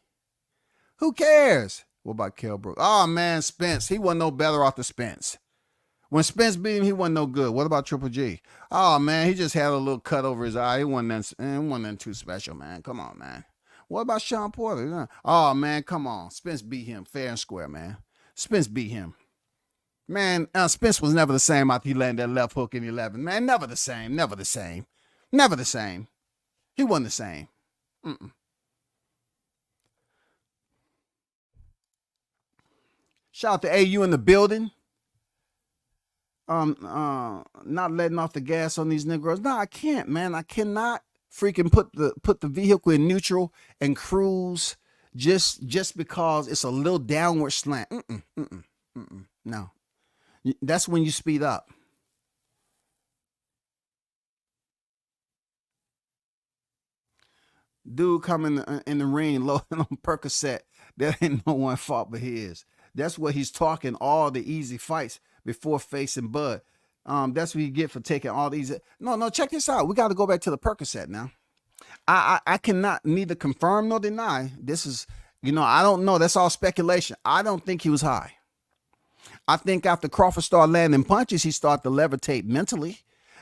Who cares? What about Kell Brook? Oh, man, Spence. He wasn't no better off the Spence. When Spence beat him, he wasn't no good. What about Triple G? Oh, man, he just had a little cut over his eye. He wasn't that too special, man. Come on, man. What about Sean Porter? Oh, man, come on. Spence beat him fair and square, man. Spence beat him. Man, Spence was never the same after he landed that left hook in 11. Man, never the same. Never the same. Never the same. He wasn't the same. Shout out to AU in the building. Not letting off the gas on these Negroes. No, I can't, man. I cannot freaking put the vehicle in neutral and cruise just because it's a little downward slant. No. That's when you speed up. Dude coming in the ring loading on Percocet. That ain't no one fault but his. That's what he's talking all the easy fights before facing Bud. That's what you get for taking all these. No, check this out. We got to go back to the Percocet now. I cannot neither confirm nor deny. This is, I don't know. That's all speculation. I don't think he was high. I think after Crawford started landing punches, he started to levitate mentally.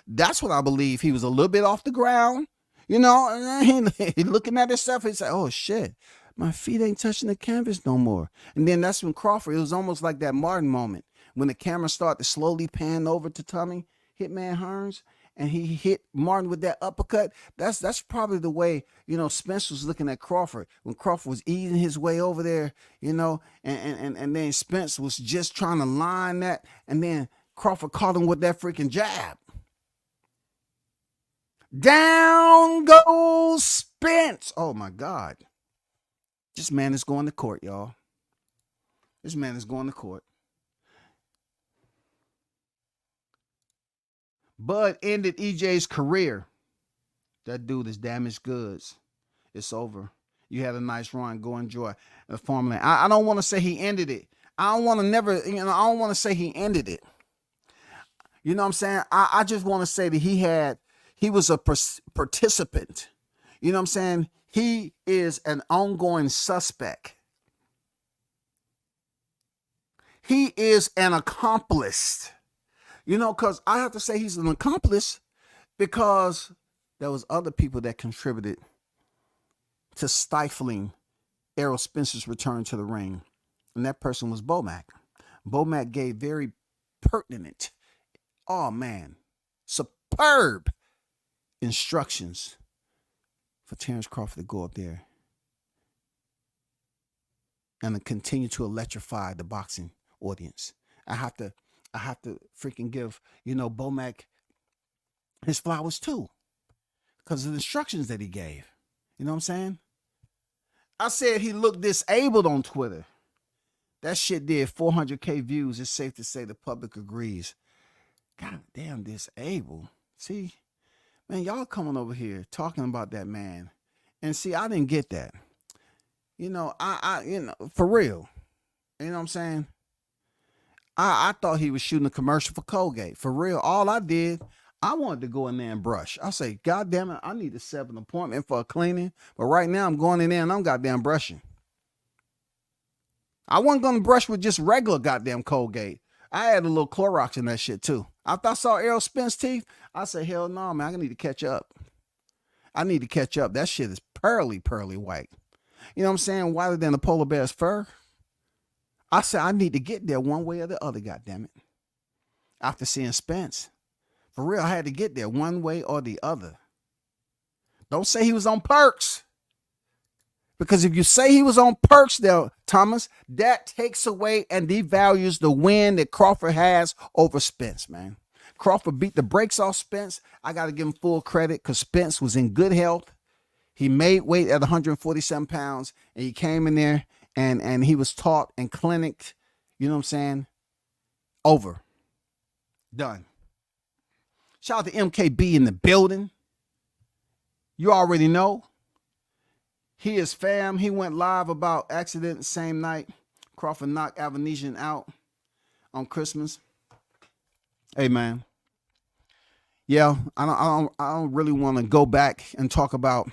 That's what I believe. He was a little bit off the ground, and he looking at himself. He said, "Oh shit, my feet ain't touching the canvas no more." And then that's when Crawford. It was almost like that Martin moment when the camera started to slowly pan over to Tommy Hitman Hearns, and he hit Martin with that uppercut. That's probably the way, Spence was looking at Crawford when Crawford was easing his way over there, and then Spence was just trying to line that, and then Crawford caught him with that freaking jab. Down goes Spence. Oh my God. This man is going to court, y'all. This man is going to court. Bud ended EJ's career. That dude is damaged goods. It's over. You had a nice run. Go enjoy the farmland. I don't want to say he ended it. I don't want to say he ended it. You know what I'm saying? I just want to say that he was a participant. You know what I'm saying? He is an ongoing suspect. He is an accomplice. Because I have to say he's an accomplice because there was other people that contributed to stifling Errol Spence's return to the ring. And that person was Bomac. Bomac gave very pertinent, superb instructions for Terrence Crawford to go up there and to continue to electrify the boxing audience. I have to freaking give, Bomac his flowers too, because of the instructions that he gave. You know what I'm saying? I said he looked disabled on Twitter. That shit did 400K views. It's safe to say the public agrees. God damn, disabled. See, man, y'all coming over here talking about that man. And see, I didn't get that. For real. You know what I'm saying? I thought he was shooting a commercial for Colgate. For real. All I did, I wanted to go in there and brush. I say, God damn it, I need to set an appointment for a cleaning. But right now I'm going in there and I'm goddamn brushing. I wasn't going to brush with just regular goddamn Colgate. I had a little Clorox in that shit too. After I saw Errol Spence teeth, I said, hell no, man, I need to catch up. I need to catch up. That shit is pearly white. You know what I'm saying? Whiter than a polar bear's fur. I said, I need to get there one way or the other, goddammit. after seeing Spence. For real, I had to get there one way or the other. Don't say he was on perks. Because if you say he was on perks there, Thomas, that takes away and devalues the win that Crawford has over Spence, man. Crawford beat the brakes off Spence. I got to give him full credit because Spence was in good health. He made weight at 147 pounds, and he came in there and he was taught and clinicked, you know what I'm saying? Over. Done. Shout out to MKB in the building. You already know. He is fam. He went live about accident the same night. Crawford knocked Avanesian out on Christmas. Hey, man. Yeah, I don't really want to go back and talk about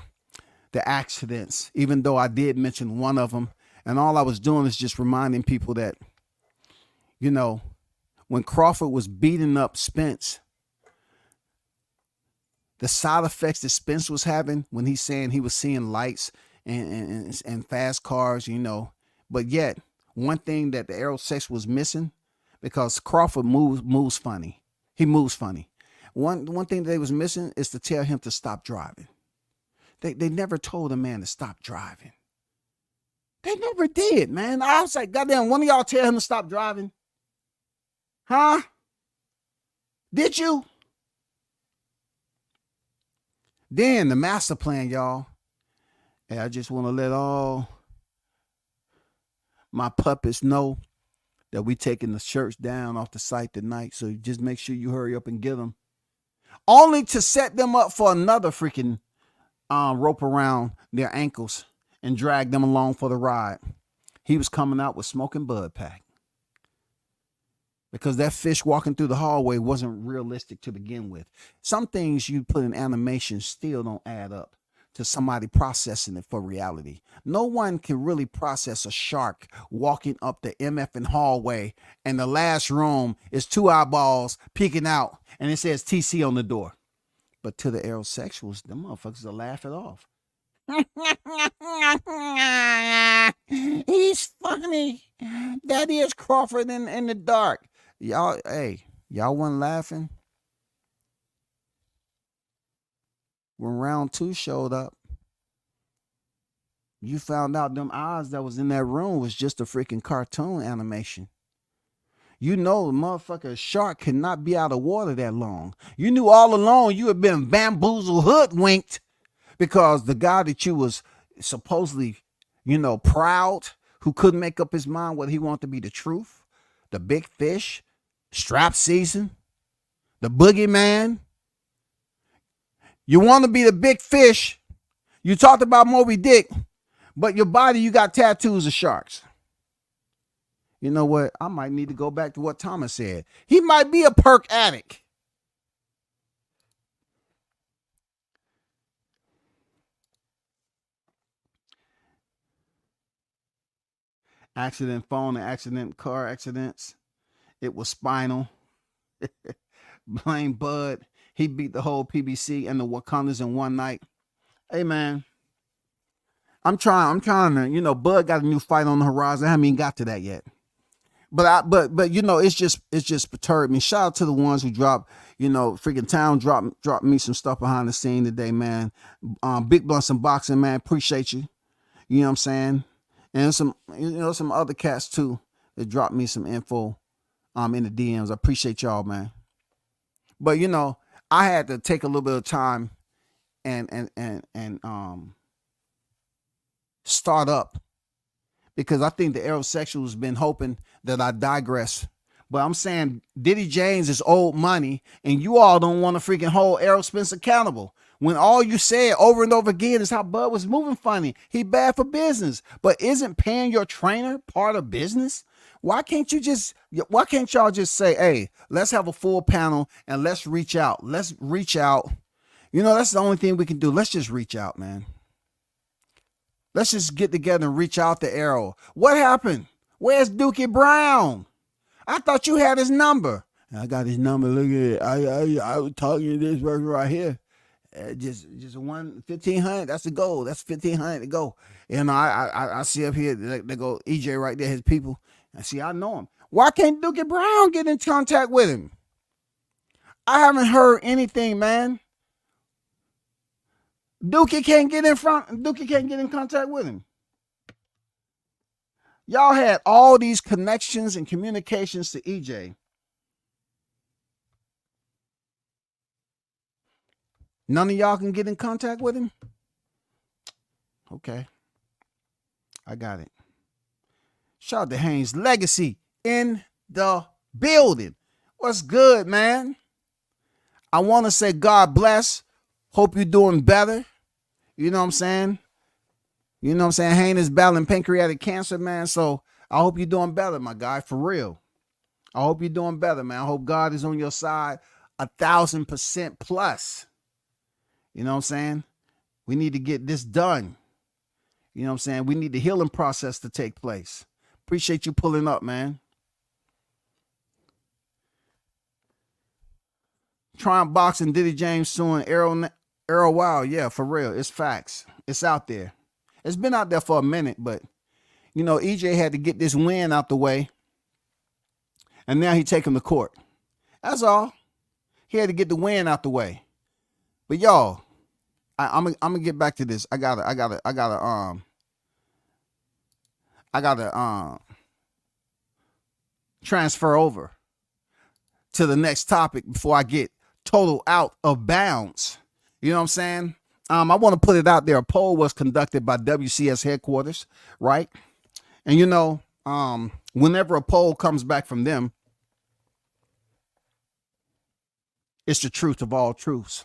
the accidents, even though I did mention one of them. And all I was doing is just reminding people that, you know, when Crawford was beating up Spence, the side effects that Spence was having when he's saying he was seeing lights and fast cars, you know, but yet one thing that the Errol sex was missing, because Crawford moves funny. He moves funny. One thing that they was missing is to tell him to stop driving. They never told a man to stop driving. They never did, man. I was like, goddamn, one of y'all tell him to stop driving? Huh? Did you? Then the master plan, y'all. Hey, I just want to let all my puppets know that we taking the shirts down off the site tonight. So just make sure you hurry up and get them. Only to set them up for another freaking rope around their ankles and drag them along for the ride. He was coming out with smoking bud pack. Because that fish walking through the hallway wasn't realistic to begin with. Some things you put in animation still don't add up to somebody processing it for reality. No one can really process a shark walking up the MFing hallway and the last room is 2 eyeballs peeking out and it says TC on the door. But to the aerosexuals, them motherfuckers will laugh it off. He's funny. That is Crawford in the dark. Y'all, hey, y'all wasn't laughing when round 2 showed up. You found out them eyes that was in that room was just a freaking cartoon animation. You know the motherfucker shark cannot be out of water that long. You knew all along you had been bamboozled, hoodwinked, because the guy that you was supposedly, you know, proud, who couldn't make up his mind whether he wanted to be the truth, the big fish, strap season, the boogeyman. You want to be the big fish. You talked about Moby Dick, but your body, you got tattoos of sharks. You know what? I might need to go back to what Thomas said. He might be a perk addict. Accident phone and accident car accidents. It was spinal. Blame Bud. He beat the whole PBC and the Wakandas in one night. Hey, man. I'm trying to, you know, Bud got a new fight on the horizon. I haven't even got to that yet. But you know, it's just perturbed me. Shout out to the ones who dropped, you know, freaking Town dropped me some stuff behind the scene today, man. Big Blunts and Boxing, man. Appreciate you. You know what I'm saying? And some, you know, some other cats too that dropped me some info in the DMs. I appreciate y'all, man. But you know, I had to take a little bit of time and start up, because I think the aerosexuals been hoping that I digress. But I'm saying Diddy James is old money, and you all don't want to freaking hold Errol Spence accountable. When all you said over and over again is how Bud was moving funny. He bad for business. But isn't paying your trainer part of business? Why can't y'all just say, hey, let's have a full panel and let's reach out. Let's reach out. You know, that's the only thing we can do. Let's just reach out, man. Let's just get together and reach out to Errol. What happened? Where's Dookie Brown? I thought you had his number. I got his number. Look at it. I was talking to this person right here. Just 1,500. That's the goal. That's 1,500 to go. You know, I see up here. They go EJ right there. His people. I see. I know him. Why can't Dookie Brown get in contact with him? I haven't heard anything, man. Dookie can't get in contact with him. Y'all had all these connections and communications to EJ. None of y'all can get in contact with him? Okay. I got it. Shout out to Haynes Legacy in the building. What's good, man? I want to say God bless. Hope you're doing better. You know what I'm saying? You know what I'm saying? Haynes is battling pancreatic cancer, man. So I hope you're doing better, my guy, for real. I hope you're doing better, man. I hope God is on your side 1,000% plus. You know what I'm saying? We need to get this done. You know what I'm saying? We need the healing process to take place. Appreciate you pulling up, man. Triumph Boxing, Diddy James suing Errol Wow. Yeah, for real. It's facts. It's out there. It's been out there for a minute, but, you know, EJ had to get this win out the way. And now he take him to court. That's all. He had to get the win out the way. But y'all, I'm gonna get back to this. I gotta transfer over to the next topic before I get total out of bounds. You know what I'm saying? I want to put it out there. A poll was conducted by WCS headquarters, right? And you know, whenever a poll comes back from them, it's the truth of all truths.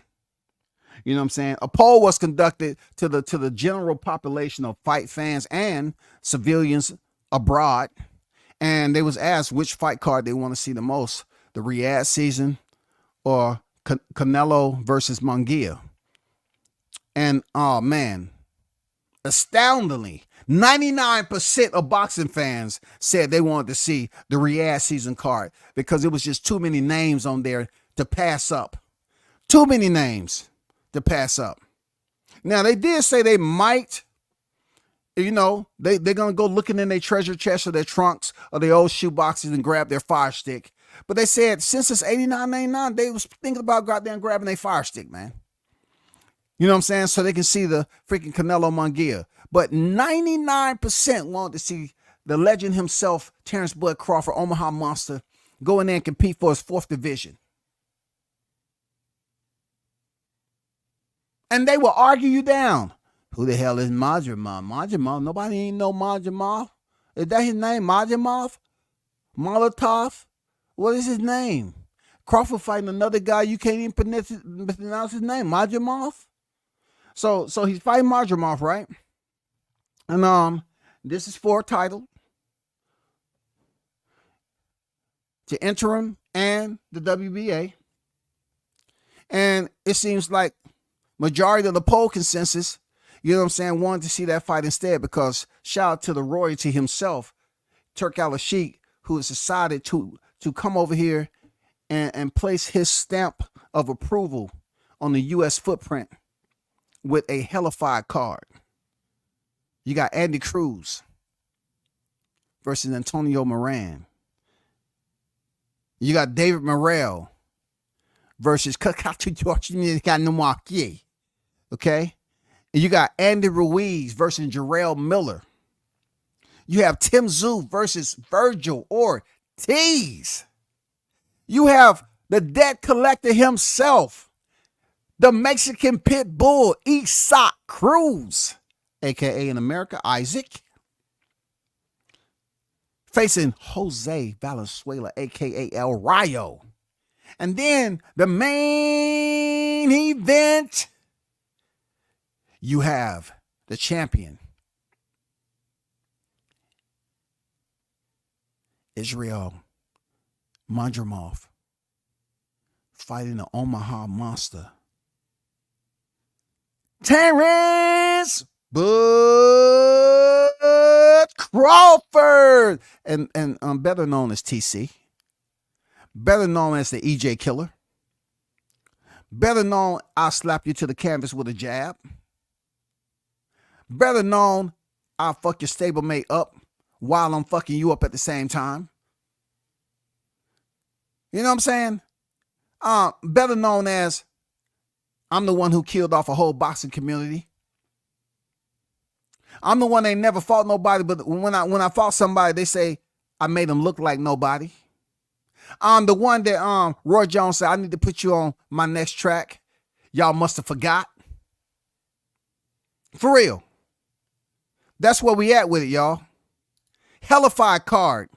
You know what I'm saying? A poll was conducted to the general population of fight fans and civilians abroad. And they was asked which fight card they want to see the most, the Riyadh season or Canelo versus Munguia. And oh man, astoundingly, 99% of boxing fans said they wanted to see the Riyadh season card because it was just too many names on there to pass up. Too many names to pass up. Now, they did say they might, you know, they're going to go looking in their treasure chest or their trunks or their old shoe boxes and grab their fire stick. But they said since it's $89.99, they was thinking about goddamn grabbing their fire stick, man. You know what I'm saying? So they can see the freaking Canelo Munguia. But 99% wanted to see the legend himself, Terrence Bud Crawford, Omaha Monster, go in there and compete for his 4th division. And they will argue you down. Who the hell is Madrimov? Madrimov? Nobody ain't know Madrimov. Is that his name? Madrimov? Molotov? What is his name? Crawford fighting another guy you can't even pronounce his name. Madrimov? So he's fighting Madrimov, right? And this is for a title. To interim and the WBA. And it seems like majority of the poll consensus, you know what I'm saying, wanted to see that fight instead because shout out to the royalty himself, Turk Al-Sheikh, who has decided to come over here and place his stamp of approval on the U.S. footprint with a hellified card. You got Andy Cruz versus Antonio Moran. You got David Morrell versus Kakatu. Okay? And you got Andy Ruiz versus Jarrell Miller. You have Tim Tszyu versus Virgil Ortiz. You have the debt collector himself, the Mexican pit bull, Isaac Cruz, a.k.a. in America, Isaac, facing Jose Valenzuela, a.k.a. El Rayo. And then the main event, you have the champion, Israel Madrimov, fighting the Omaha Monster, Terrence Bud Crawford, and better known as TC, better known as the EJ Killer, better known I'll slap you to the canvas with a jab, better known I'll fuck your stablemate up while I'm fucking you up at the same time. You know what I'm saying? Better known as I'm the one who killed off a whole boxing community. I'm the one that ain't never fought nobody, but when I fought somebody, they say I made them look like nobody. I'm the one that Roy Jones said, I need to put you on my next track. Y'all must have forgot. For real. That's where we at with it, y'all. Hellified card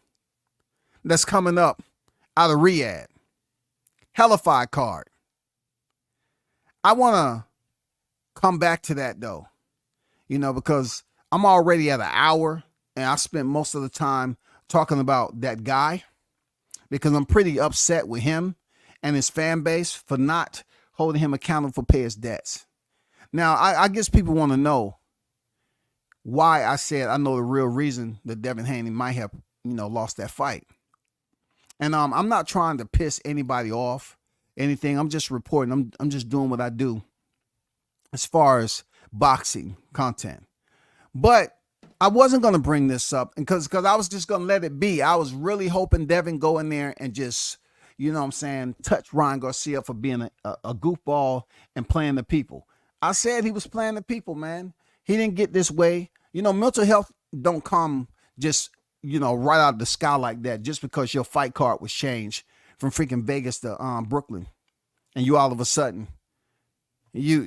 that's coming up out of Riyadh. Hellified card. I want to come back to that though, because I'm already at an hour and I spent most of the time talking about that guy because I'm pretty upset with him and his fan base for not holding him accountable for pay his debts. Now, I guess people want to know why I said I know the real reason that Devin Haney might have, lost that fight. And I'm not trying to piss anybody off, anything. I'm just reporting. I'm just doing what I do as far as boxing content. But I wasn't going to bring this up because I was just going to let it be. I was really hoping Devin go in there and just, touch Ryan Garcia for being a goofball and playing the people. I said he was playing the people, man. He didn't get this way. Mental health don't come just, right out of the sky like that just because your fight card was changed from freaking Vegas to Brooklyn. And you all of a sudden,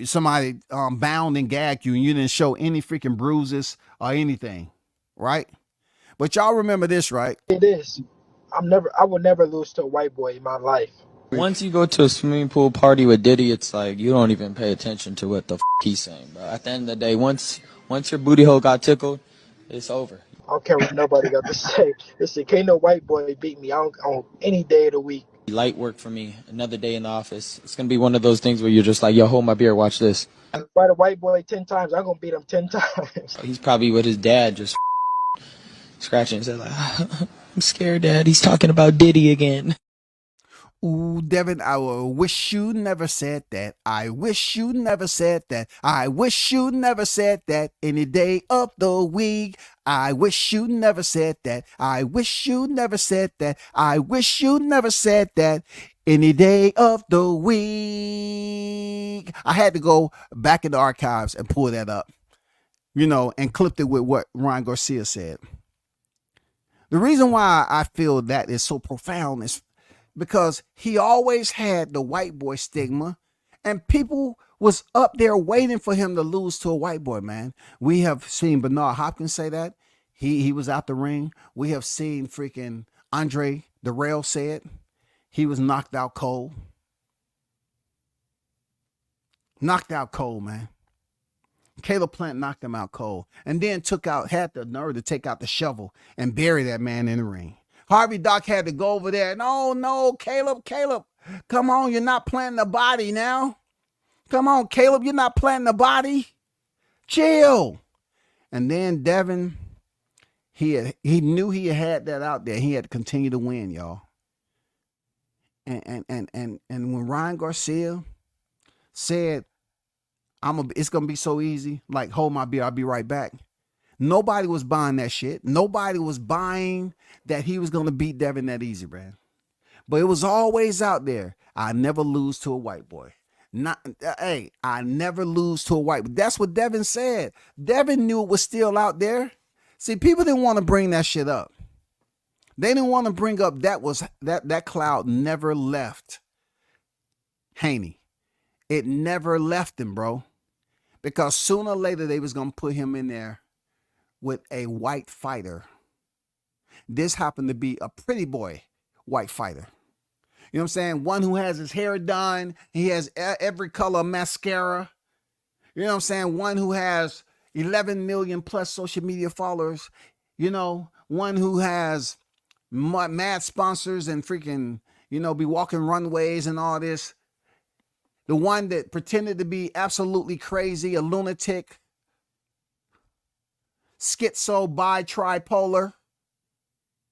somebody bound and gagged you and you didn't show any freaking bruises or anything, right? But y'all remember this, right? It is. I will never lose to a white boy in my life. Once you go to a swimming pool party with Diddy, it's like you don't even pay attention to what the he's saying, bro. At the end of the day, once your booty hole got tickled, it's over. I don't care what nobody got to say. Listen, can't no white boy beat me on any day of the week. Light work for me. Another day in the office. It's gonna be one of those things where you're just like, yo, hold my beer, watch this. Fight a white boy 10 times, I'm gonna beat him 10 times. He's probably with his dad just scratching his head like, I'm scared, Dad. He's talking about Diddy again. Ooh, Devin, I wish you never said that. I wish you never said that. I wish you never said that any day of the week. I wish you never said that. I wish you never said that. I wish you never said that any day of the week. I had to go back in the archives and pull that up, and clipped it with what Ryan Garcia said. The reason why I feel that is so profound is because he always had the white boy stigma and people was up there waiting for him to lose to a white boy, man. We have seen Bernard Hopkins say that. He was out the ring. We have seen freaking Andre Darrell say it. He was knocked out cold. Knocked out cold, man. Caleb Plant knocked him out cold and then had the nerve to take out the shovel and bury that man in the ring. Harvey Doc had to go over there. No, Caleb, come on, you're not planting the body now. Come on, Caleb, you're not planting the body. Chill. And then Devin, he knew he had that out there. He had to continue to win, y'all. And when Ryan Garcia said, it's gonna be so easy, like hold my beer, I'll be right back. Nobody was buying that shit. Nobody was buying that he was going to beat Devin that easy, man. But it was always out there. I never lose to a white boy. I never lose to a white boy. That's what Devin said. Devin knew it was still out there. See, people didn't want to bring that shit up. They didn't want to bring up that cloud never left Haney. It never left him, bro. Because sooner or later they was going to put him in there with a white fighter. This happened to be a pretty boy white fighter. You know what I'm saying? One who has his hair done. He has every color mascara. You know what I'm saying? One who has 11 million plus social media followers. One who has mad sponsors and freaking, be walking runways and all this. The one that pretended to be absolutely crazy, a lunatic, schizo, tripolar.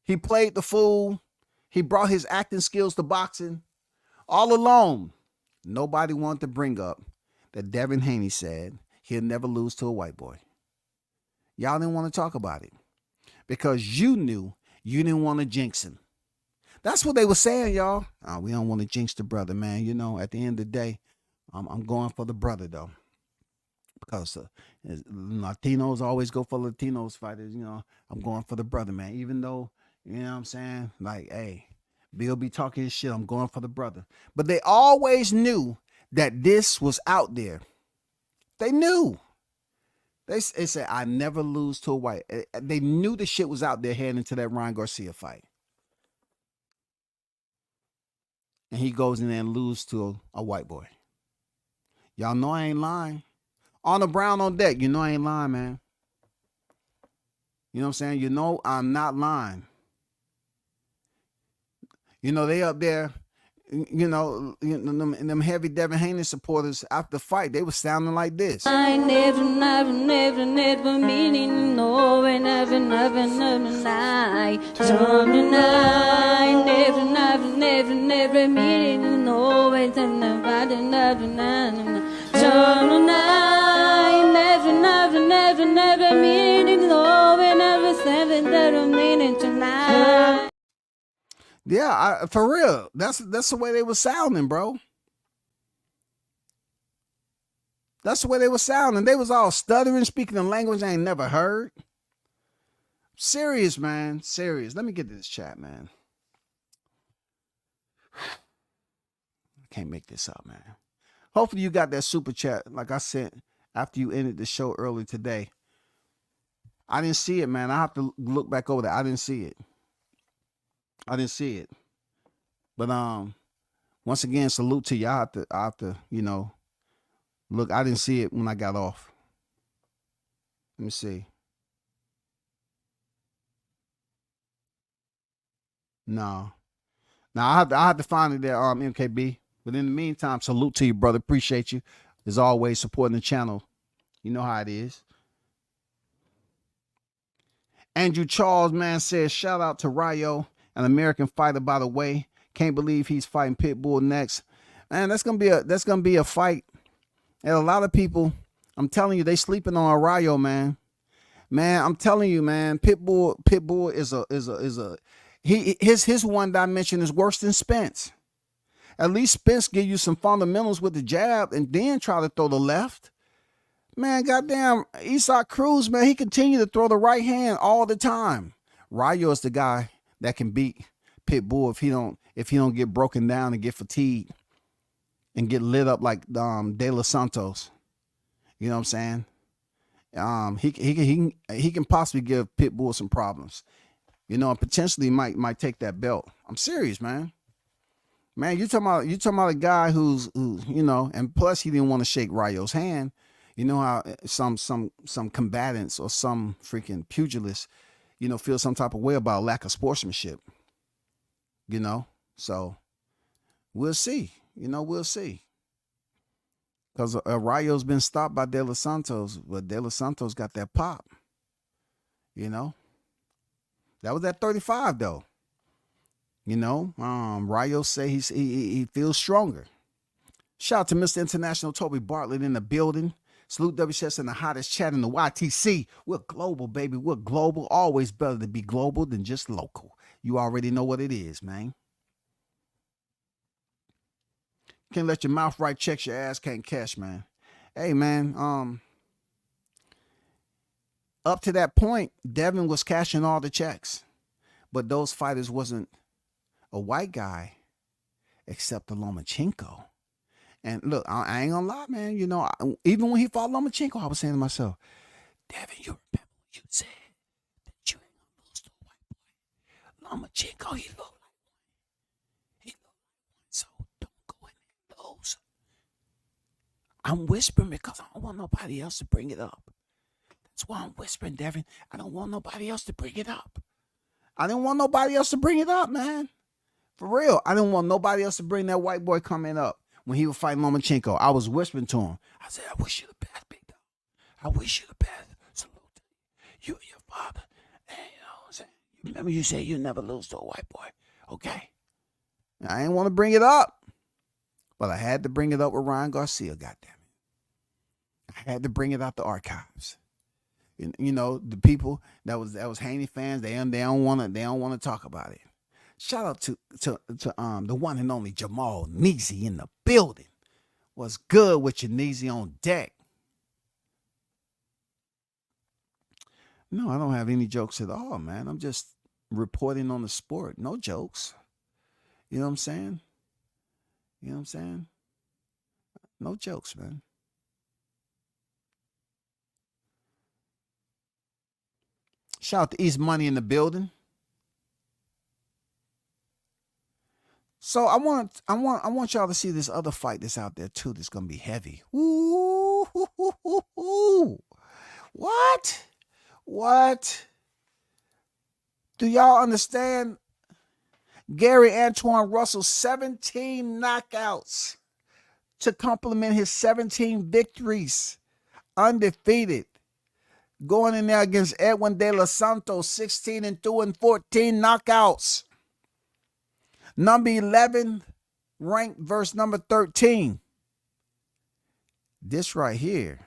He played the fool. He brought his acting skills to boxing. All alone, nobody wanted to bring up that Devin Haney said he'll never lose to a white boy. Y'all didn't want to talk about it because you knew you didn't want to jinx him. That's what they were saying, y'all. We don't want to jinx the brother, man. You know, at the end of the day, I'm going for the brother though, because Latinos always go for Latinos fighters. You know, I'm going for the brother, man. Even though, you know what I'm saying, like, hey, Bill be talking his shit. I'm going for the brother. But they always knew that this was out there. They knew. They said, I never lose to a white. They knew the shit was out there heading into that Ryan Garcia fight. And he goes in there and loses to a white boy. Y'all know I ain't lying. Arnold Brown on deck. You know I ain't lying, man. You know what I'm saying? You know I'm not lying. You know, they up there, them heavy Devin Haney supporters after the fight, they was sounding like this. I never meaning no, never lie. Never meaning no, never meaning no, never seven that I'm meaning tonight. Yeah, for real. That's the way they were sounding, bro. That's the way they were sounding. They was all stuttering, speaking a language I ain't never heard. Serious, man. Serious. Let me get to this chat, man. I can't make this up, man. Hopefully you got that super chat like I sent after you ended the show early today. I didn't see it, man. I have to look back over that. I didn't see it. But once again, salute to you. I have to, look, I didn't see it when I got off. Let me see. No. Now I have to find it there, MKB. But in the meantime, salute to you, brother. Appreciate you. As always, supporting the channel. You know how it is. Andrew Charles, man, says, shout out to Rayo, an American fighter, by the way. Can't believe he's fighting Pitbull next. Man, that's gonna be a fight. And a lot of people, I'm telling you, they sleeping on Rayo, man. Man, I'm telling you, man, Pitbull is his one dimension is worse than Spence. At least Spence give you some fundamentals with the jab and then try to throw the left. Man, goddamn, Isaac Cruz, man, he continued to throw the right hand all the time. Rayo is the guy that can beat Pitbull if he don't get broken down and get fatigued and get lit up like De Los Santos. You know what I'm saying? He can possibly give Pitbull some problems. You know, and potentially might take that belt. I'm serious, man. Man, you talking about a guy who's and plus he didn't want to shake Rayo's hand. You know how some combatants or some freaking pugilists, feel some type of way about lack of sportsmanship. So we'll see. We'll see. Because Rayo's been stopped by De Los Santos, but De Los Santos got that pop. That was at 35 though. Rayo say he feels stronger. Shout out to Mr. International Toby Bartlett in the building. Salute WCS in the hottest chat in the YTC. We're global, baby. We're global. Always better to be global than just local. You already know what it is, man. Can't let your mouth right, checks your ass can't cash, man. Hey, man. Up to that point, Devin was cashing all the checks. But those fighters wasn't a white guy except the Lomachenko. And look, I ain't gonna lie, man. Even when he fought Lomachenko, I was saying to myself, Devin, you remember what you said? That you ain't gonna lose to a white boy. Lomachenko, he looked like one. So don't go in there and lose. I'm whispering because I don't want nobody else to bring it up. That's why I'm whispering, Devin. I don't want nobody else to bring it up. I didn't want nobody else to bring it up, man. For real. I didn't want nobody else to bring that white boy coming up when he was fighting Lomachenko. I was whispering to him. I said, I wish you the best, big dog. I wish you the best. Salute to you and your father. And you know what I'm saying? Remember you said you never lose to a white boy. Okay? I didn't want to bring it up. But I had to bring it up with Ryan Garcia, goddammit. I had to bring it out the archives. The people that was Haney fans, they don't want to talk about it. Shout out to the one and only Jamal Neezy in the building. What's good with your Neezy on deck? No, I don't have any jokes at all, man. I'm just reporting on the sport. No jokes. You know what I'm saying? You know what I'm saying? No jokes, man. Shout out to East Money in the building. So I want y'all to see this other fight that's out there too. That's gonna be heavy. Ooh, what? What? Do y'all understand? Gary Antoine Russell, 17 knockouts to complement his 17 victories, undefeated. Going in there against Edwin De Los Santos, 16-2 and 14 knockouts. Number 11 ranked versus number 13. This right here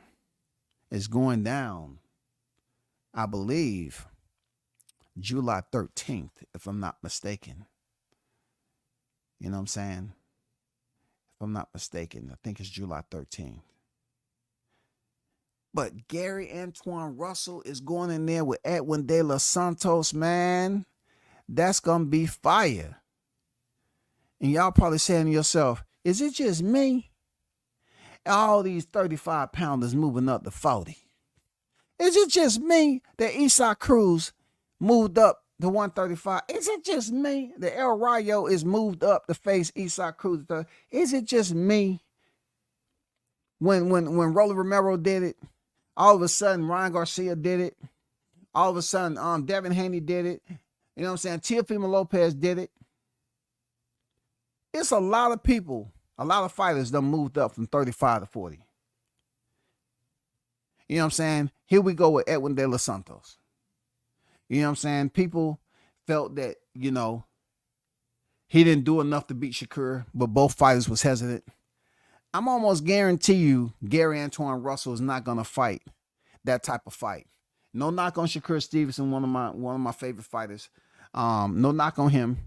is going down, I believe, July 13th, if I'm not mistaken. You know what I'm saying? If I'm not mistaken, I think it's July 13th. But Gary Antoine Russell is going in there with Edwin De Los Santos, man. That's going to be fire. And y'all probably saying to yourself, is it just me? All these 35-pounders moving up to 40. Is it just me that Isaac Cruz moved up to 135? Is it just me that El Rayo is moved up to face Isaac Cruz? Is it just me? When Rolly Romero did it, all of a sudden Ryan Garcia did it. All of a sudden Devin Haney did it. You know what I'm saying? Teofimo Lopez did it. It's a lot of people, a lot of fighters that moved up from 35 to 40. You know what I'm saying? Here we go with Edwin De Los Santos. You know what I'm saying? People felt that, you know, he didn't do enough to beat Shakur, but both fighters was hesitant. I'm almost guarantee you Gary Antoine Russell is not going to fight that type of fight. No knock on Shakur Stevenson, one of my favorite fighters. No knock on him.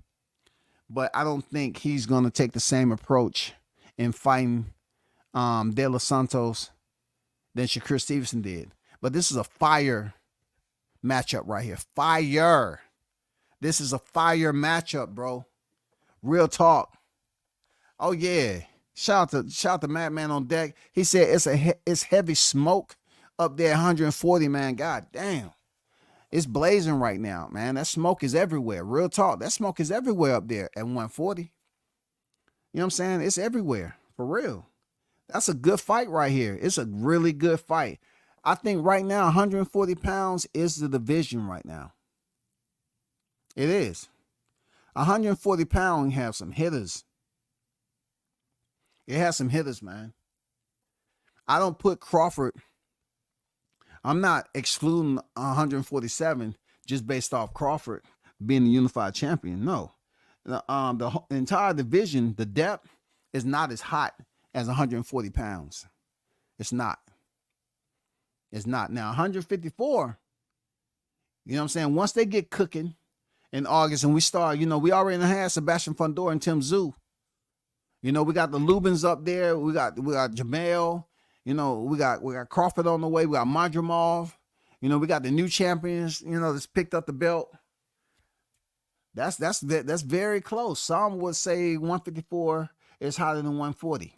But I don't think he's going to take the same approach in fighting De Los Santos than Shakur Stevenson did. But this is a fire matchup right here. Fire. This is a fire matchup, bro. Real talk. Oh, yeah. Shout out to Madman on deck. He said it's heavy smoke up there, 140, man. God damn. It's blazing right now, man. That smoke is everywhere. Real talk. That smoke is everywhere up there at 140. You know what I'm saying? It's everywhere. For real. That's a good fight right here. It's a really good fight. I think right now, 140 pounds is the division right now. It is. 140 pounds have some hitters. It has some hitters, man. I don't put Crawford. I'm not excluding 147 just based off Crawford being the unified champion. No. The entire division, the depth is not as hot as 140 pounds. It's not. It's not. Now, 154, you know what I'm saying? Once they get cooking in August and we start, you know, we already had Sebastian Fundora and Tim Tszyu. You know, we got the Lubins up there. We got Jamel. You know, we got Crawford on the way. We got Madrimov. You know, we got the new champions, you know, that's picked up the belt. That's very close. Some would say 154 is hotter than 140.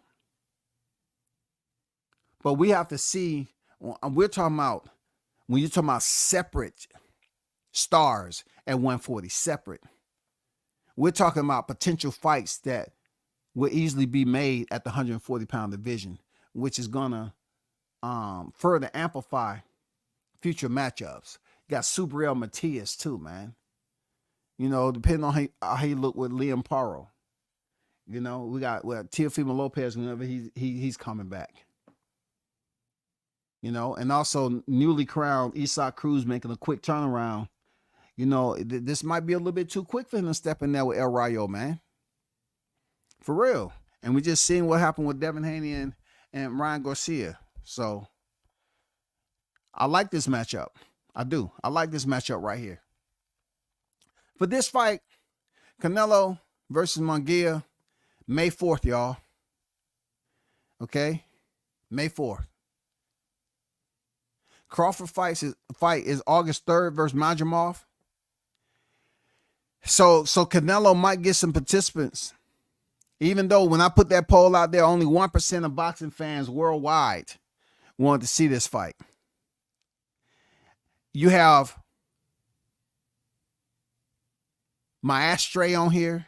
But we have to see, we're talking about, when you're talking about separate stars at 140, separate. We're talking about potential fights that will easily be made at the 140-pound division, which is going to further amplify future matchups. You got Subriel Matias too, man. You know, depending on how he look with Liam Paro. You know, we got Teofimo Lopez whenever he's coming back. You know, and also newly crowned Isaac Cruz making a quick turnaround. You know, this might be a little bit too quick for him to step in there with El Rayo, man. For real. And we just seen what happened with Devin Haney and Ryan Garcia. So I like this matchup. I do. I like this matchup right here. For this fight, Canelo versus Munguia, May 4th, y'all. Okay? May 4th. Crawford fight is August 3rd versus Madrimov. So Canelo might get some participants. Even though when I put that poll out there, only 1% of boxing fans worldwide wanted to see this fight. You have Maestre on here.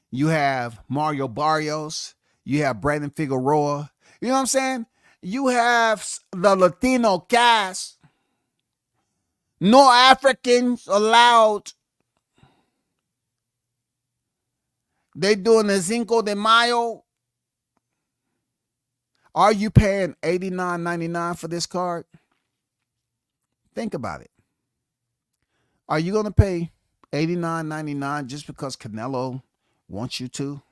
You have Mario Barrios. You have Brandon Figueroa. You know what I'm saying? You have the Latino cast. No Africans allowed. They doing the Cinco de Mayo. Are you paying $89.99 for this card? Think about it. Are you going to pay $89.99 just because Canelo wants you to?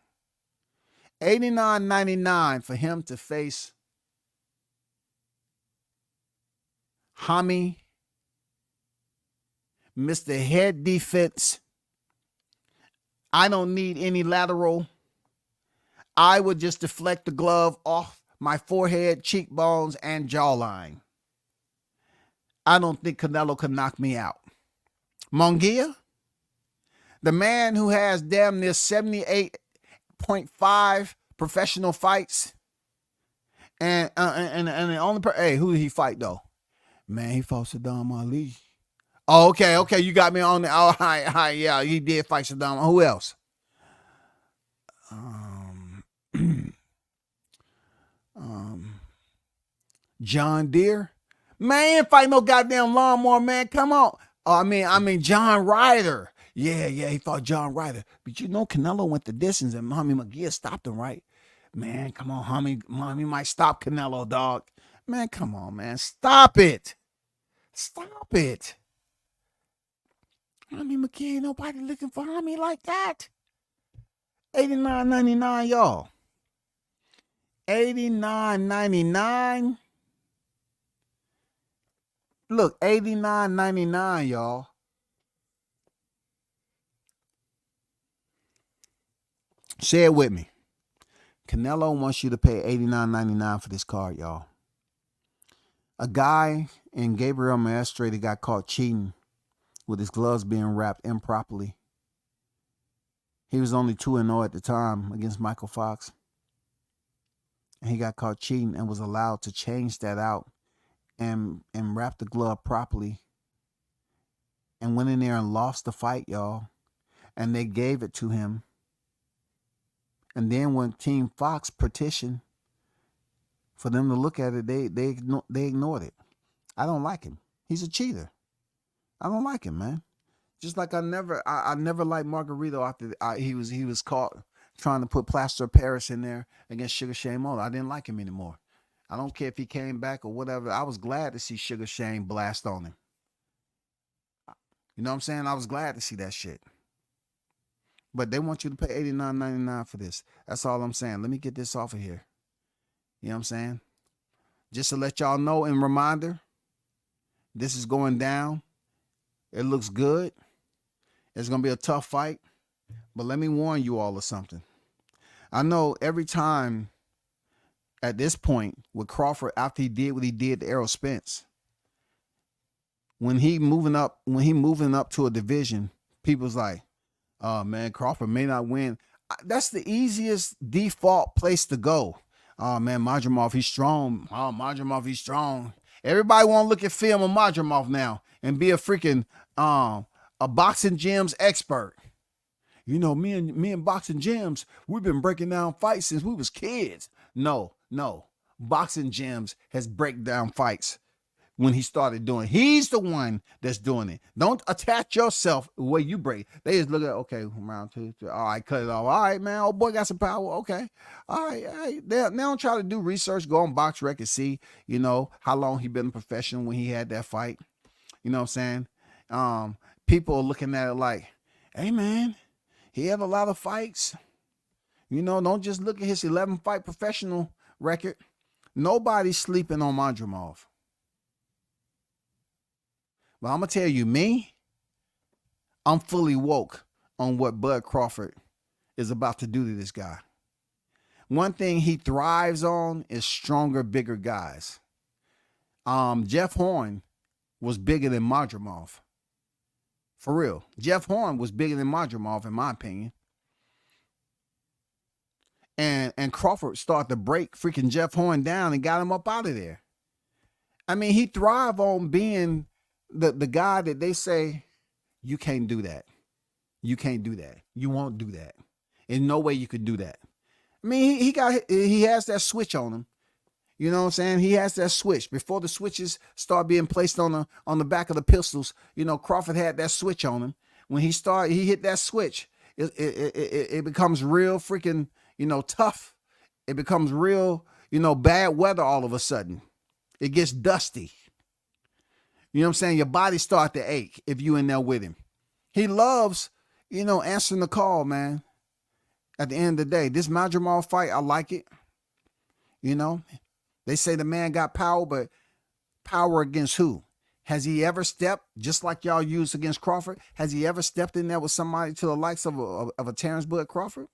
$89.99 for him to face Hami, Mr. Head Defense. I don't need any lateral. I would just deflect the glove off my forehead, cheekbones, and jawline. I don't think Canelo can knock me out. Munguia, the man who has damn near 78.5 professional fights, and the only hey, who did he fight though? Man, he fought Saddam Ali. Oh, okay, you got me on the. Oh, hi, yeah, he did fight Saddam. Who else? John Deere. Man, he ain't fight no goddamn lawnmower, man. Come on. Oh, I mean John Ryder. Yeah, he fought John Ryder. But you know Canelo went the distance and Hami McGee stopped him, right? Man, come on, Hami might stop Canelo, dog. Man, come on, man. Stop it. Hami McGee, ain't nobody looking for Hami like that. $89.99, y'all. $89.99. Look, $89.99, y'all. Say it with me. Canelo wants you to pay $89.99 for this card, y'all. A guy in Gabriel Maestre that got caught cheating with his gloves being wrapped improperly. He was only 2-0 at the time against Michael Fox. And he got caught cheating and was allowed to change that out and wrap the glove properly. And went in there and lost the fight, y'all. And they gave it to him. And then when Team Fox petitioned for them to look at it, they ignored it. I don't like him. He's a cheater. I don't like him, man. Just like I never liked Margarito after he was caught trying to put plaster of Paris in there against Sugar Shane Moore. I didn't like him anymore. I don't care if he came back or whatever. I was glad to see Sugar Shane blast on him. You know what I'm saying? I was glad to see that shit. But they want you to pay $89.99 for this. That's all I'm saying. Let me get this off of here. You know what I'm saying? Just to let y'all know and reminder, this is going down. It looks good. It's going to be a tough fight. But let me warn you all of something. I know every time at this point with Crawford, after he did what he did to Errol Spence, when he moving up to a division, people's like, oh man, Crawford may not win. That's the easiest default place to go. Oh man, Madrimov, he's strong. Oh, Madrimov, he's strong. Everybody want to look at film of Madrimov now and be a freaking a boxing gyms expert. You know, me and boxing gyms, we've been breaking down fights since we was kids. No. Boxing gyms has break down fights when he started doing. He's the one that's doing it. Don't attach yourself the way you break. They just look at, okay, round 2, 3. All right, cut it off. All right, man, old boy got some power. Okay. All right. They don't try to do research, go on Box Rec and see, you know, how long he been a professional when he had that fight. You know what I'm saying? People are looking at it like, hey, man, he had a lot of fights. You know, don't just look at his 11-fight professional record. Nobody's sleeping on Madrimov. But I'm going to tell you, me, I'm fully woke on what Bud Crawford is about to do to this guy. One thing he thrives on is stronger, bigger guys. Jeff Horn was bigger than Madrimov. For real. Jeff Horn was bigger than Madrimov, in my opinion. And Crawford started to break freaking Jeff Horn down and got him up out of there. I mean, he thrived on being the guy that they say, you can't do that. You can't do that. You won't do that. There's no way you could do that. I mean, he has that switch on him. You know what I'm saying? He has that switch. Before the switches start being placed on the back of the pistols, you know, Crawford had that switch on him. When he hit that switch, it becomes real freaking, you know, tough. It becomes real, you know, bad weather all of a sudden. It gets dusty. You know what I'm saying? Your body start to ache if you in there with him. He loves, you know, answering the call, man. At the end of the day, this Madrimov fight, I like it. You know, they say the man got power, but power against who? Has he ever stepped, just like y'all used against Crawford, has he ever stepped in there with somebody to the likes of a Terrence Bud Crawford?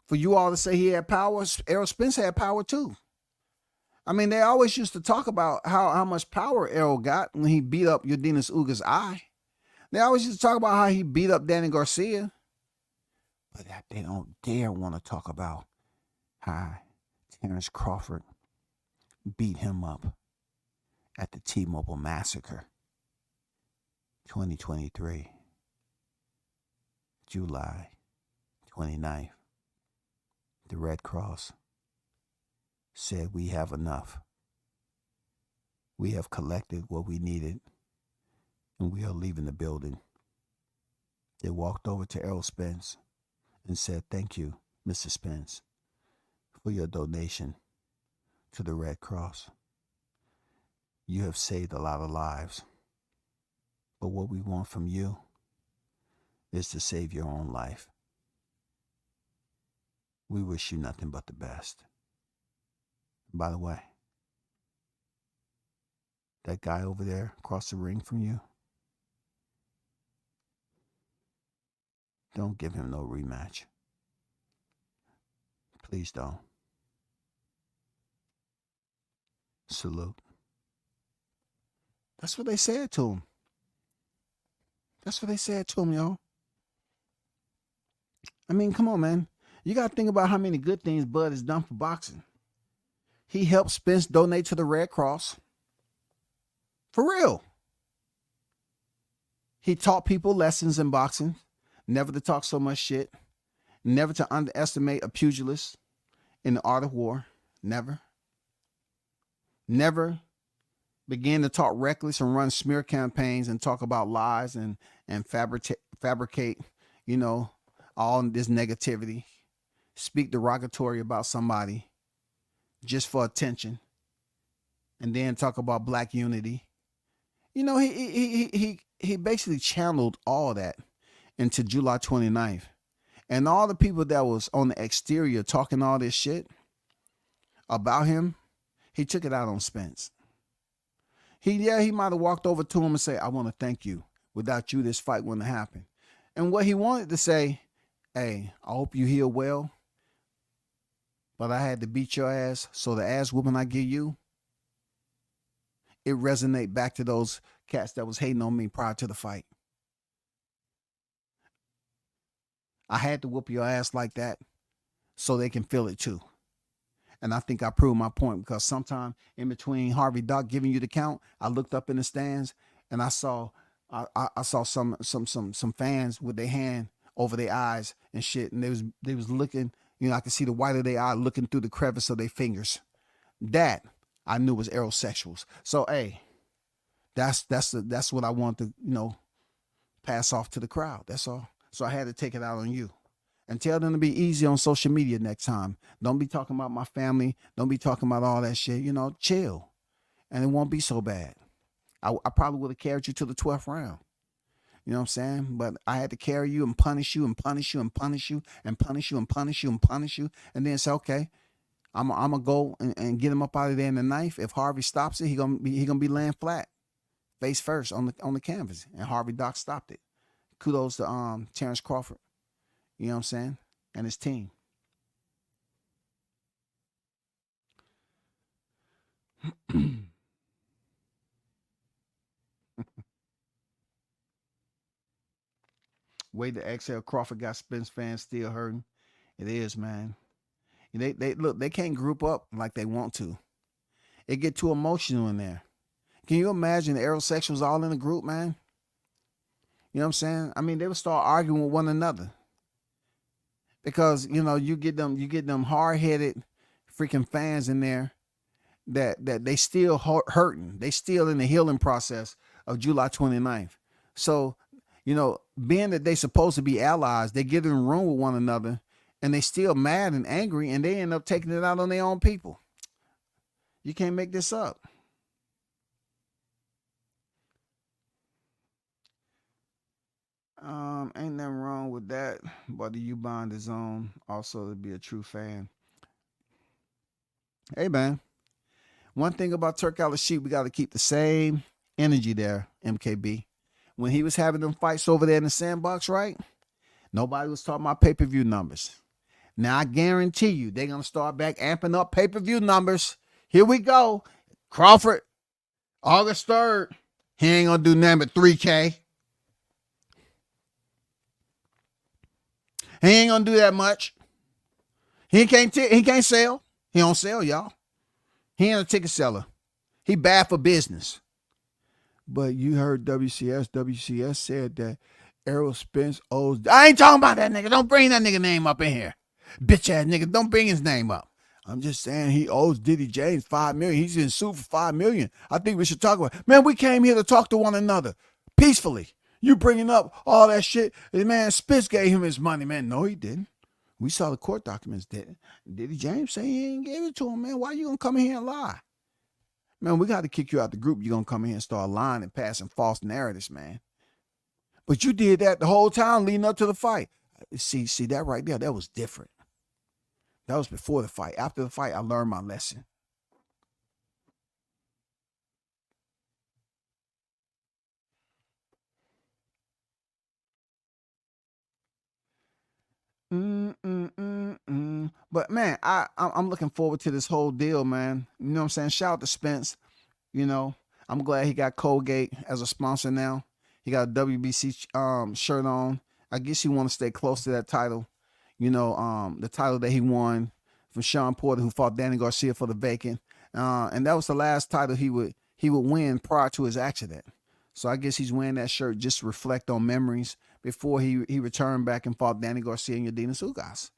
For you all to say he had power, Errol Spence had power too. I mean, they always used to talk about how much power Errol got when he beat up Yordenis Uga's eye. They always used to talk about how he beat up Danny Garcia. But they don't dare want to talk about how Terrence Crawford beat him up at the T-Mobile Massacre, 2023, July 29th. The Red Cross said, we have enough. We have collected what we needed, and we are leaving the building. They walked over to Errol Spence and said, thank you, Mr. Spence, for your donation to the Red Cross. You have saved a lot of lives, but what we want from you is to save your own life. We wish you nothing but the best. By the way, that guy over there across the ring from you, don't give him no rematch. Please don't. Salute. That's what they said to him. That's what they said to him, y'all. I mean, come on, man. You got to think about how many good things Bud has done for boxing. He helped Spence donate to the Red Cross. For real. He taught people lessons in boxing. Never to talk so much shit. Never to underestimate a pugilist in the art of war. Never. Never begin to talk reckless and run smear campaigns and talk about lies and fabricate, you know, all this negativity. Speak derogatory about somebody just for attention. And then talk about black unity. You know, he basically channeled all that into July 29th. And all the people that was on the exterior talking all this shit about him, he took it out on Spence. He might have walked over to him and say, I want to thank you. Without you, this fight wouldn't have happened. And what he wanted to say, hey, I hope you heal well, but I had to beat your ass, so the ass whooping I give you, it resonate back to those cats that was hating on me prior to the fight. I had to whoop your ass like that so they can feel it too. And I think I proved my point, because sometime in between Harvey Doc giving you the count, I looked up in the stands and I saw some fans with their hand over their eyes and shit, and they was looking. You know, I could see the white of their eye looking through the crevice of their fingers. That I knew was aerosexuals. So hey, that's what I want to, you know, pass off to the crowd. That's all. So I had to take it out on you. And tell them to be easy on social media next time. Don't be talking about my family. Don't be talking about all that shit. You know, chill. And it won't be so bad. I probably would have carried you to the 12th round. You know what I'm saying? But I had to carry you and punish you and punish you and punish you and punish you and punish you and punish you. And then say, okay, I'm going to go and get him up out of there in the knife. If Harvey stops it, he gonna be laying flat, face first on the canvas. And Harvey Doc stopped it. kudos to Terrence Crawford. You know what I'm saying? And his team. Way to exhale. Crawford got Spence fans still hurting. It is, man. They look, they can't group up like they want to. It get too emotional in there. Can you imagine the aerosexuals all in a group, man? You know what I'm saying? I mean, they would start arguing with one another. Because, you know, you get them hard-headed freaking fans in there that they still hurting. They still in the healing process of July 29th. So, you know, being that they supposed to be allies, they get in a room with one another and they still mad and angry and they end up taking it out on their own people. You can't make this up. Ain't nothing wrong with that, but the U-Bond is on also to be a true fan. Hey, man. One thing about Turk Al-Sheep, we got to keep the same energy there, MKB. When he was having them fights over there in the sandbox, right? Nobody was talking about pay-per-view numbers. Now, I guarantee you, they're going to start back amping up pay-per-view numbers. Here we go. Crawford, August 3rd. He ain't going to do nothing but 3K. He ain't going to do that much. He can't sell. He don't sell, y'all. He ain't a ticket seller. He bad for business. But you heard WCS. WCS said that Errol Spence owes. I ain't talking about that nigga. Don't bring that nigga name up in here. Bitch ass nigga. Don't bring his name up. I'm just saying he owes Diddy James $5 million. He's in suit for $5 million. I think we should talk about it. Man, we came here to talk to one another peacefully. You bringing up all that shit. Man, Spence gave him his money, man. No, he didn't. We saw the court documents. Diddy James say he ain't gave it to him, man. Why you gonna come in here and lie? Man, we got to kick you out the group. You're gonna come in here and start lying and passing false narratives, man. But you did that the whole time leading up to the fight. See that right there? That was different. That was before the fight. After the fight, I learned my lesson. But man, I'm looking forward to this whole deal, man. You know what I'm saying? Shout out to Spence. You know, I'm glad he got Colgate as a sponsor now. He got a WBC shirt on. I guess he want to stay close to that title. You know, the title that he won from Sean Porter, who fought Danny Garcia for the vacant. And that was the last title he would win prior to his accident. So I guess he's wearing that shirt just to reflect on memories before he returned back and fought Danny Garcia and Yadinas Ugas.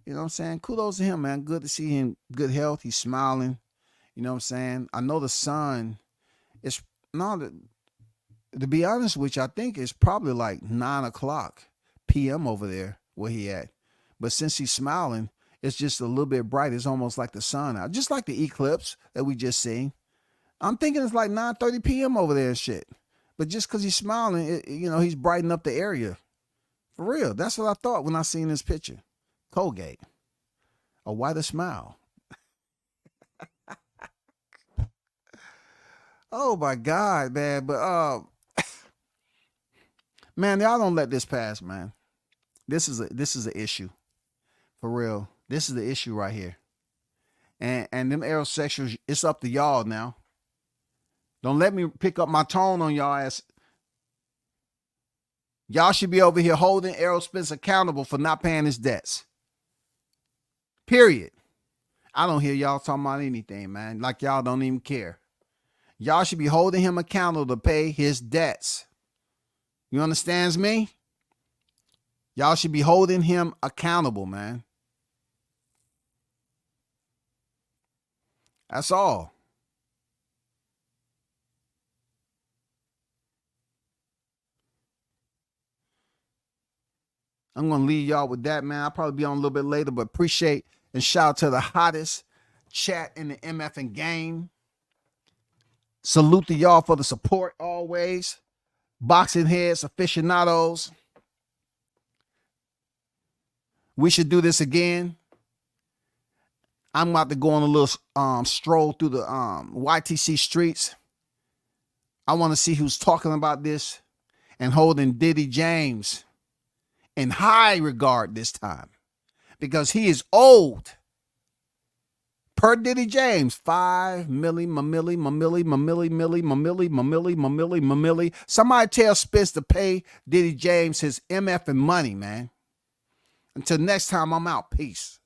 You know what I'm saying? Kudos to him, man. Good to see him in good health. He's smiling. You know what I'm saying? I know the sun is not, to be honest with you, I think it's probably like 9:00 p.m. over there where he at. But since he's smiling, it's just a little bit bright. It's almost like the sun out. Just like the eclipse that we just seen. I'm thinking it's like 9:30 p.m. over there and shit. But just because he's smiling, you know, he's brightening up the area. For real. That's what I thought when I seen this picture. Colgate. A whiter smile. Oh my God, man. But man, y'all don't let this pass, man. This is an issue. For real. This is the issue right here. And them aerosexuals, it's up to y'all now. Don't let me pick up my tone on y'all ass. Y'all should be over here holding Errol Spence accountable for not paying his debts. Period. I don't hear y'all talking about anything, man. Like y'all don't even care. Y'all should be holding him accountable to pay his debts. You understands me? Y'all should be holding him accountable, man. That's all. I'm going to leave y'all with that, man. I'll probably be on a little bit later, but appreciate and shout out to the hottest chat in the MF and game. Salute to y'all for the support always. Boxing heads, aficionados. We should do this again. I'm about to go on a little stroll through the YTC streets. I want to see who's talking about this. and holding Diddy James in high regard this time because he is old. Per Diddy James, 5 milli, mamilli. Somebody tell Spence to pay Diddy James his MF and money, man. Until next time, I'm out. Peace.